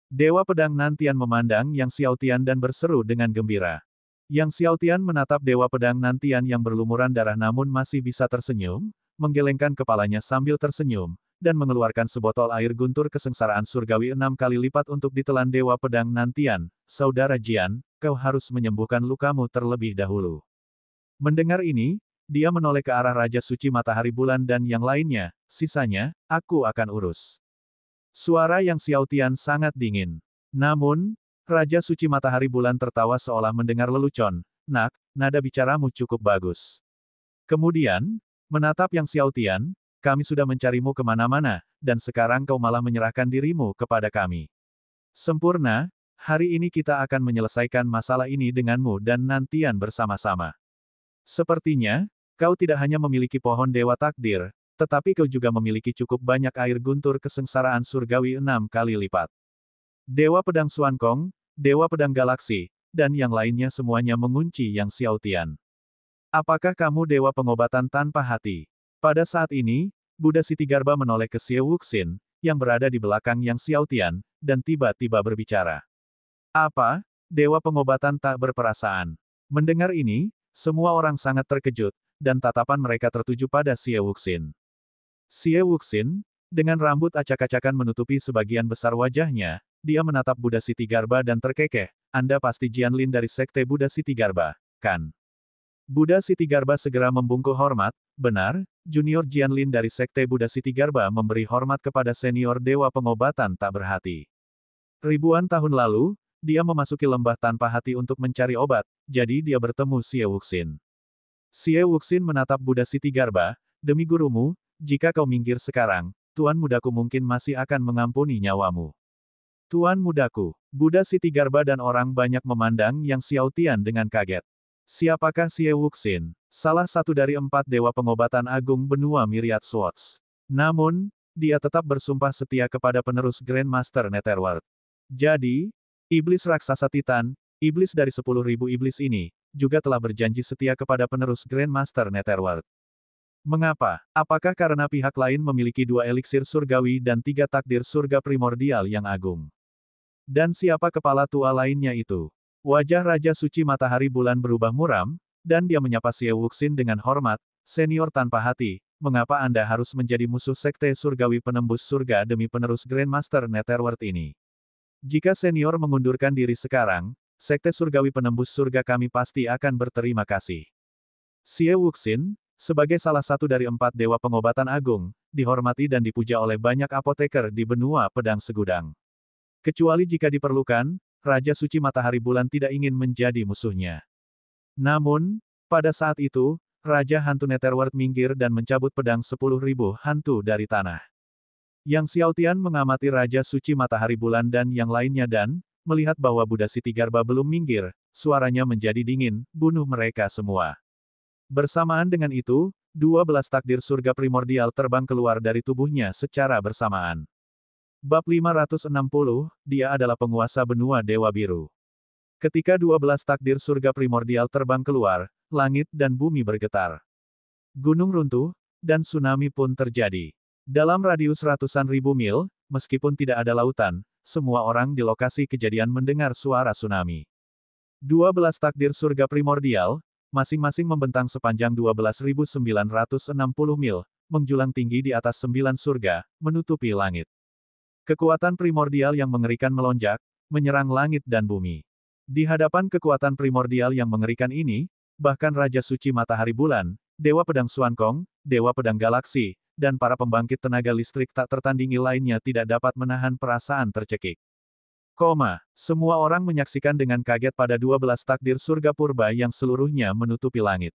Dewa Pedang Nantian memandang Yang Xiaotian dan berseru dengan gembira. Yang Xiaotian menatap Dewa Pedang Nantian yang berlumuran darah namun masih bisa tersenyum, menggelengkan kepalanya sambil tersenyum, dan mengeluarkan sebotol air guntur kesengsaraan surgawi 6 kali lipat untuk ditelan Dewa Pedang Nantian. Saudara Jian, kau harus menyembuhkan lukamu terlebih dahulu. Mendengar ini, dia menoleh ke arah Raja Suci Matahari Bulan dan yang lainnya, sisanya, aku akan urus. Suara Yang Xiaotian sangat dingin. Namun, Raja Suci Matahari Bulan tertawa seolah mendengar lelucon. Nak, nada bicaramu cukup bagus. Kemudian, menatap Yang Xiaotian, kami sudah mencarimu kemana-mana, dan sekarang kau malah menyerahkan dirimu kepada kami. Sempurna, hari ini kita akan menyelesaikan masalah ini denganmu dan Nantian bersama-sama. Sepertinya, kau tidak hanya memiliki pohon Dewa Takdir, tetapi kau juga memiliki cukup banyak air guntur kesengsaraan surgawi 6 kali lipat. Dewa Pedang Xuankong, Dewa Pedang Galaksi, dan yang lainnya semuanya mengunci Yang Xiaotian. Apakah kamu Dewa Pengobatan Tanpa Hati? Pada saat ini, Buddha Sitigarbha menoleh ke Xie Wuxin, yang berada di belakang Yang Xiaotian, dan tiba-tiba berbicara. Apa? Dewa Pengobatan Tak Berperasaan. Mendengar ini, semua orang sangat terkejut, dan tatapan mereka tertuju pada Xie Wuxin. Xie Wuxin, dengan rambut acak-acakan menutupi sebagian besar wajahnya, dia menatap Buddha Sitigarbha dan terkekeh, Anda pasti Jianlin dari Sekte Buddha Sitigarbha, kan? Buddha Sitigarbha segera membungkuk hormat, benar, Junior Jianlin dari Sekte Buddha Sitigarbha memberi hormat kepada senior Dewa Pengobatan Tak Berhati. Ribuan tahun lalu, dia memasuki lembah tanpa hati untuk mencari obat, jadi dia bertemu Xie Wuxin. Xie Wuxin menatap Buddha Sitigarbha, demi gurumu, jika kau minggir sekarang, Tuan Mudaku mungkin masih akan mengampuni nyawamu. Tuan Mudaku, Buddha Sitigarbha dan orang banyak memandang Yang Xiaotian dengan kaget. Siapakah Xie Wuxin? Salah satu dari 4 dewa pengobatan agung benua Myriad Swords. Namun, dia tetap bersumpah setia kepada penerus Grandmaster Netherworld. Jadi, iblis raksasa Titan, iblis dari 10.000 iblis ini, juga telah berjanji setia kepada penerus Grandmaster Netherworld. Mengapa? Apakah karena pihak lain memiliki 2 eliksir surgawi dan 3 takdir surga primordial yang agung? Dan siapa kepala tua lainnya itu? Wajah Raja Suci Matahari Bulan berubah muram, dan dia menyapa Xie Wuxin dengan hormat, "Senior tanpa hati, mengapa Anda harus menjadi musuh Sekte Surgawi Penembus Surga demi penerus Grandmaster Netherworld ini? Jika senior mengundurkan diri sekarang, Sekte Surgawi Penembus Surga kami pasti akan berterima kasih." Xie Wuxin, sebagai salah satu dari 4 dewa pengobatan agung, dihormati dan dipuja oleh banyak apoteker di benua Pedang Segudang. Kecuali jika diperlukan, Raja Suci Matahari Bulan tidak ingin menjadi musuhnya. Namun, pada saat itu, Raja Hantu Netherworld minggir dan mencabut pedang 10.000 hantu dari tanah. Yang Xiaotian mengamati Raja Suci Matahari Bulan dan yang lainnya dan, melihat bahwa Buddha Sitigarba belum minggir, suaranya menjadi dingin, "Bunuh mereka semua." Bersamaan dengan itu, 12 takdir surga primordial terbang keluar dari tubuhnya secara bersamaan. Bab 560, dia adalah penguasa benua Dewa Biru. Ketika 12 takdir surga primordial terbang keluar, langit dan bumi bergetar. Gunung runtuh, dan tsunami pun terjadi. Dalam radius ratusan ribu mil, meskipun tidak ada lautan, semua orang di lokasi kejadian mendengar suara tsunami. 12 takdir surga primordial, masing-masing membentang sepanjang 12.960 mil, menjulang tinggi di atas 9 surga, menutupi langit. Kekuatan primordial yang mengerikan melonjak, menyerang langit dan bumi. Di hadapan kekuatan primordial yang mengerikan ini, bahkan Raja Suci Matahari Bulan, Dewa Pedang Xuankong, Dewa Pedang Galaksi, dan para pembangkit tenaga listrik tak tertandingi lainnya tidak dapat menahan perasaan tercekik. Semua orang menyaksikan dengan kaget pada 12 takdir surga purba yang seluruhnya menutupi langit.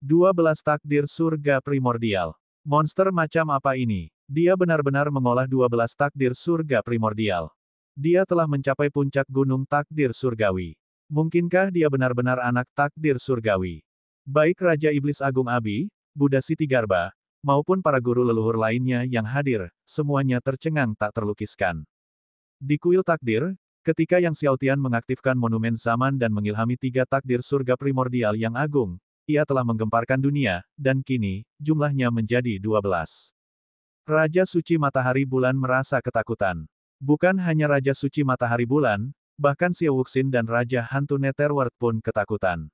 12 takdir surga primordial. Monster macam apa ini? Dia benar-benar mengolah 12 takdir surga primordial. Dia telah mencapai puncak gunung takdir surgawi. Mungkinkah dia benar-benar anak takdir surgawi? Baik Raja Iblis Agung Abi, Buddha Sitigarba, maupun para guru leluhur lainnya yang hadir, semuanya tercengang tak terlukiskan. Di kuil takdir, ketika Yang Xiaotian mengaktifkan monumen zaman dan mengilhami 3 takdir surga primordial yang agung, ia telah menggemparkan dunia, dan kini, jumlahnya menjadi 12. Raja Suci Matahari Bulan merasa ketakutan. Bukan hanya Raja Suci Matahari Bulan, bahkan Xie Wuxin dan Raja Hantu Netherworld pun ketakutan.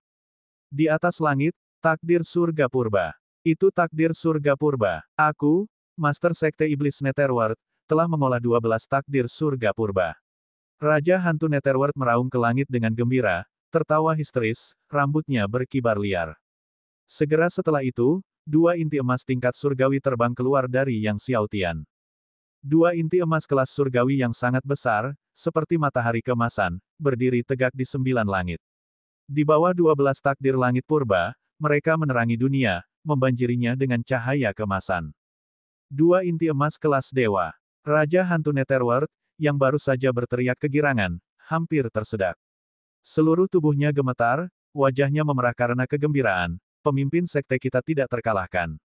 Di atas langit, takdir surga purba. Itu takdir surga purba. Aku, Master Sekte Iblis Netherworld, telah mengolah 12 takdir surga purba. Raja Hantu Netherworld meraung ke langit dengan gembira, tertawa histeris, rambutnya berkibar liar. Segera setelah itu, 2 inti emas tingkat surgawi terbang keluar dari Yang Xiaotian. 2 inti emas kelas surgawi yang sangat besar, seperti matahari keemasan, berdiri tegak di 9 langit. Di bawah 12 takdir langit purba, mereka menerangi dunia, membanjirinya dengan cahaya keemasan. 2 inti emas kelas dewa. Raja Hantu Netherworld, yang baru saja berteriak kegirangan, hampir tersedak. Seluruh tubuhnya gemetar, wajahnya memerah karena kegembiraan, pemimpin sekte kita tidak terkalahkan.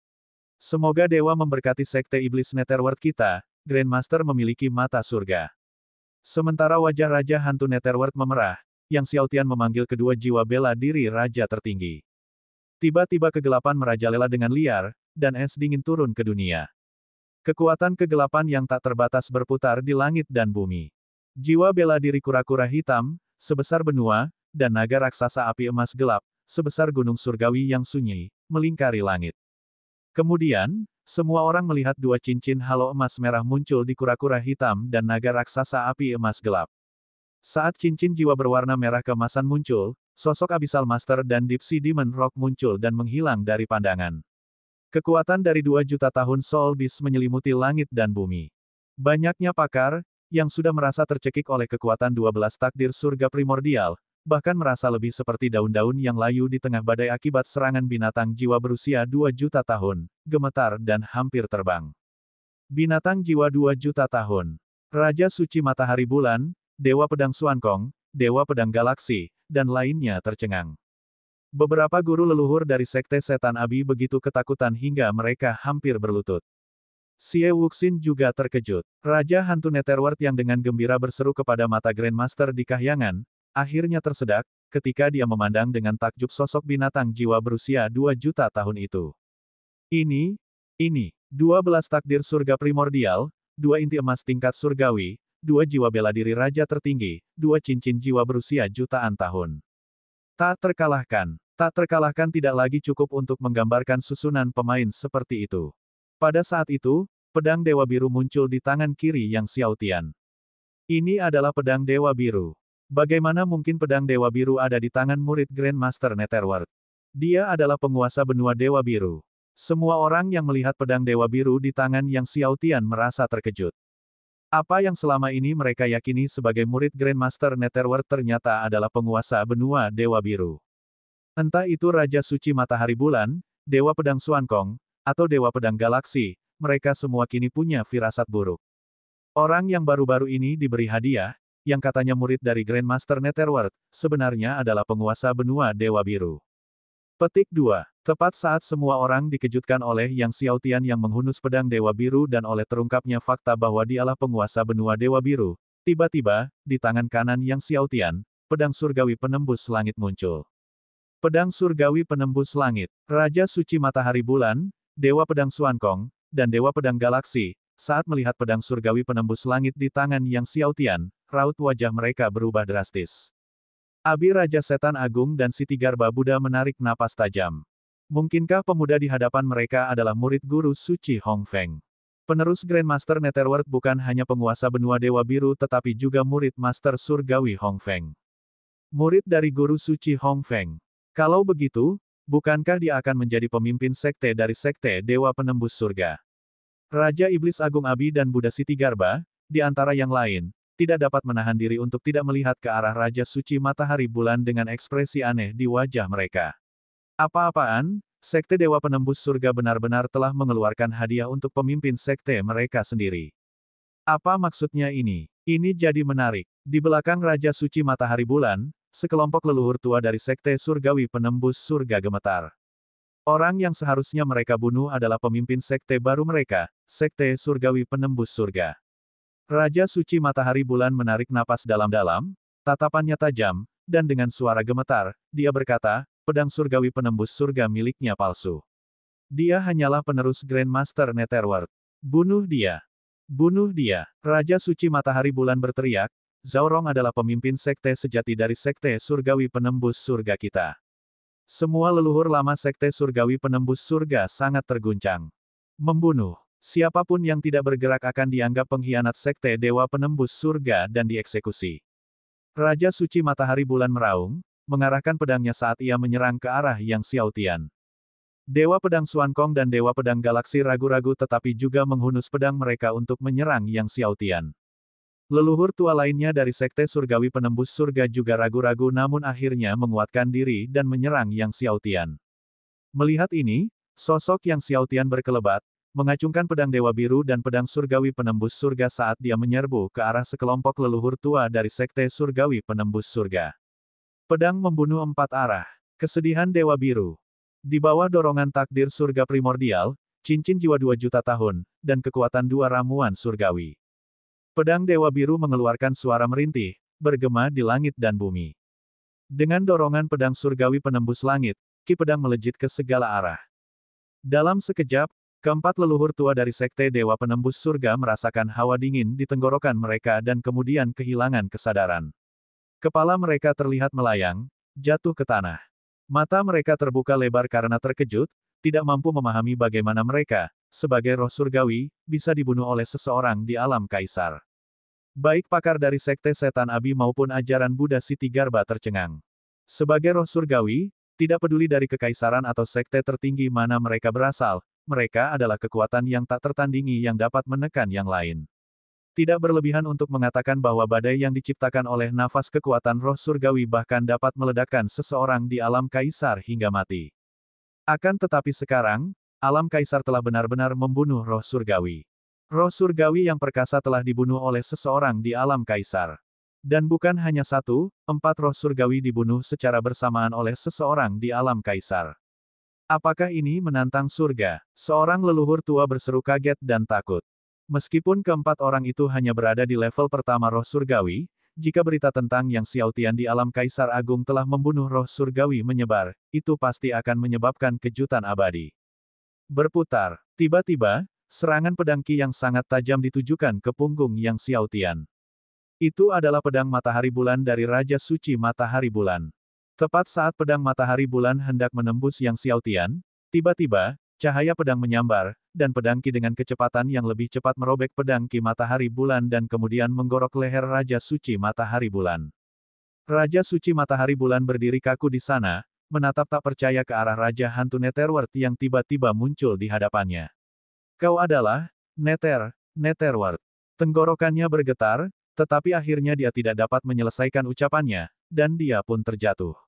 Semoga dewa memberkati sekte iblis Netherworld kita, Grandmaster memiliki mata surga. Sementara wajah Raja Hantu Netherworld memerah, Yang Xiaotian memanggil kedua jiwa bela diri Raja tertinggi. Tiba-tiba kegelapan merajalela dengan liar, dan es dingin turun ke dunia. Kekuatan kegelapan yang tak terbatas berputar di langit dan bumi. Jiwa bela diri kura-kura hitam, sebesar benua, dan naga raksasa api emas gelap, sebesar gunung surgawi yang sunyi, melingkari langit. Kemudian, semua orang melihat 2 cincin halo emas merah muncul di kura-kura hitam dan naga raksasa api emas gelap. Saat cincin jiwa berwarna merah keemasan muncul, sosok Abyssal Master dan Deep Sea Demon Rock muncul dan menghilang dari pandangan. Kekuatan dari 2 juta tahun Soul Beast menyelimuti langit dan bumi. Banyaknya pakar, yang sudah merasa tercekik oleh kekuatan 12 takdir surga primordial, bahkan merasa lebih seperti daun-daun yang layu di tengah badai akibat serangan binatang jiwa berusia 2 juta tahun, gemetar dan hampir terbang. Binatang jiwa 2 juta tahun. Raja Suci Matahari Bulan, Dewa Pedang Xuankong, Dewa Pedang Galaksi, dan lainnya tercengang. Beberapa guru leluhur dari Sekte Setan Abi begitu ketakutan hingga mereka hampir berlutut. Xie Wuxin juga terkejut. Raja Hantu Netherworld yang dengan gembira berseru kepada mata Grandmaster di kahyangan, akhirnya tersedak, ketika dia memandang dengan takjub sosok binatang jiwa berusia 2 juta tahun itu. Ini, 12 takdir surga primordial, 2 inti emas tingkat surgawi, 2 jiwa bela diri raja tertinggi, 2 cincin jiwa berusia jutaan tahun. Tak terkalahkan tidak lagi cukup untuk menggambarkan susunan pemain seperti itu. Pada saat itu, pedang Dewa Biru muncul di tangan kiri Yang Xiaotian. Ini adalah pedang Dewa Biru. Bagaimana mungkin pedang Dewa Biru ada di tangan murid Grandmaster Netherworld? Dia adalah penguasa benua Dewa Biru. Semua orang yang melihat pedang Dewa Biru di tangan Yang Xiaotian merasa terkejut. Apa yang selama ini mereka yakini sebagai murid Grandmaster Netherworld ternyata adalah penguasa benua Dewa Biru. Entah itu Raja Suci Matahari Bulan, Dewa Pedang Xuankong, atau Dewa Pedang Galaksi, mereka semua kini punya firasat buruk. Orang yang baru-baru ini diberi hadiah, yang katanya murid dari Grandmaster Netherworld, sebenarnya adalah penguasa benua Dewa Biru. Petik 2. Tepat saat semua orang dikejutkan oleh Yang Xiaotian yang menghunus pedang Dewa Biru dan oleh terungkapnya fakta bahwa dialah penguasa benua Dewa Biru, tiba-tiba, di tangan kanan Yang Xiaotian, pedang surgawi penembus langit muncul. Pedang surgawi penembus langit, Raja Suci Matahari Bulan, Dewa Pedang Xuankong, dan Dewa Pedang Galaksi, saat melihat pedang surgawi penembus langit di tangan Yang Xiaotian, raut wajah mereka berubah drastis. Abi Raja Setan Agung dan Siti Garba Buddha menarik napas tajam. Mungkinkah pemuda di hadapan mereka adalah murid guru suci Hong Feng? Penerus Grandmaster Netherworld bukan hanya penguasa benua Dewa Biru tetapi juga murid Master Surgawi Hong Feng. Murid dari guru suci Hong Feng. Kalau begitu, bukankah dia akan menjadi pemimpin sekte dari sekte Dewa Penembus Surga? Raja Iblis Agung Abi dan Buddha Siti Garba, di antara yang lain, tidak dapat menahan diri untuk tidak melihat ke arah Raja Suci Matahari Bulan dengan ekspresi aneh di wajah mereka. Apa-apaan, Sekte Dewa Penembus Surga benar-benar telah mengeluarkan hadiah untuk pemimpin sekte mereka sendiri. Apa maksudnya ini? Ini jadi menarik. Di belakang Raja Suci Matahari Bulan, sekelompok leluhur tua dari Sekte Surgawi Penembus Surga gemetar. Orang yang seharusnya mereka bunuh adalah pemimpin sekte baru mereka, Sekte Surgawi Penembus Surga. Raja Suci Matahari Bulan menarik napas dalam-dalam, tatapannya tajam, dan dengan suara gemetar, dia berkata, pedang surgawi penembus surga miliknya palsu. Dia hanyalah penerus Grandmaster Netherworld. Bunuh dia! Bunuh dia! Raja Suci Matahari Bulan berteriak, Zhao Rong adalah pemimpin sekte sejati dari Sekte Surgawi Penembus Surga kita. Semua leluhur lama Sekte Surgawi Penembus Surga sangat terguncang. Membunuh. Siapapun yang tidak bergerak akan dianggap pengkhianat Sekte Dewa Penembus Surga dan dieksekusi. Raja Suci Matahari Bulan meraung, mengarahkan pedangnya saat ia menyerang ke arah Yang Xiaotian. Dewa Pedang Xuankong dan Dewa Pedang Galaksi ragu-ragu tetapi juga menghunus pedang mereka untuk menyerang Yang Xiaotian. Leluhur tua lainnya dari Sekte Surgawi Penembus Surga juga ragu-ragu namun akhirnya menguatkan diri dan menyerang Yang Xiaotian. Melihat ini, sosok Yang Xiaotian berkelebat, mengacungkan pedang Dewa Biru dan pedang surgawi penembus surga saat dia menyerbu ke arah sekelompok leluhur tua dari Sekte Surgawi Penembus Surga. Pedang membunuh 4 arah. Kesedihan Dewa Biru. Di bawah dorongan takdir surga primordial, cincin jiwa 2 juta tahun, dan kekuatan 2 ramuan surgawi. Pedang Dewa Biru mengeluarkan suara merintih, bergema di langit dan bumi. Dengan dorongan pedang surgawi penembus langit, ki pedang melejit ke segala arah. Dalam sekejap, keempat leluhur tua dari Sekte Dewa Penembus Surga merasakan hawa dingin di tenggorokan mereka dan kemudian kehilangan kesadaran. Kepala mereka terlihat melayang, jatuh ke tanah. Mata mereka terbuka lebar karena terkejut, tidak mampu memahami bagaimana mereka, sebagai roh surgawi, bisa dibunuh oleh seseorang di alam kaisar. Baik pakar dari Sekte Setan Abi maupun ajaran Buddha Siti Garba tercengang. Sebagai roh surgawi, tidak peduli dari kekaisaran atau sekte tertinggi mana mereka berasal, mereka adalah kekuatan yang tak tertandingi yang dapat menekan yang lain. Tidak berlebihan untuk mengatakan bahwa badai yang diciptakan oleh nafas kekuatan roh surgawi bahkan dapat meledakkan seseorang di alam kaisar hingga mati. Akan tetapi sekarang, alam kaisar telah benar-benar membunuh roh surgawi. Roh surgawi yang perkasa telah dibunuh oleh seseorang di alam kaisar. Dan bukan hanya satu, 4 roh surgawi dibunuh secara bersamaan oleh seseorang di alam kaisar. Apakah ini menantang surga? Seorang leluhur tua berseru kaget dan takut. Meskipun keempat orang itu hanya berada di level pertama roh surgawi, jika berita tentang Yang Xiaotian di alam kaisar agung telah membunuh roh surgawi menyebar, itu pasti akan menyebabkan kejutan abadi. Berputar. Tiba-tiba, serangan pedang Qi yang sangat tajam ditujukan ke punggung Yang Xiaotian. Itu adalah pedang matahari bulan dari Raja Suci Matahari Bulan. Tepat saat pedang matahari bulan hendak menembus Yang Xiaotian, tiba-tiba, cahaya pedang menyambar, dan pedang Qi dengan kecepatan yang lebih cepat merobek pedang Qi matahari bulan dan kemudian menggorok leher Raja Suci Matahari Bulan. Raja Suci Matahari Bulan berdiri kaku di sana, menatap tak percaya ke arah Raja Hantu Netherworld yang tiba-tiba muncul di hadapannya. Kau adalah Netherworld. Tenggorokannya bergetar, tetapi akhirnya dia tidak dapat menyelesaikan ucapannya, dan dia pun terjatuh.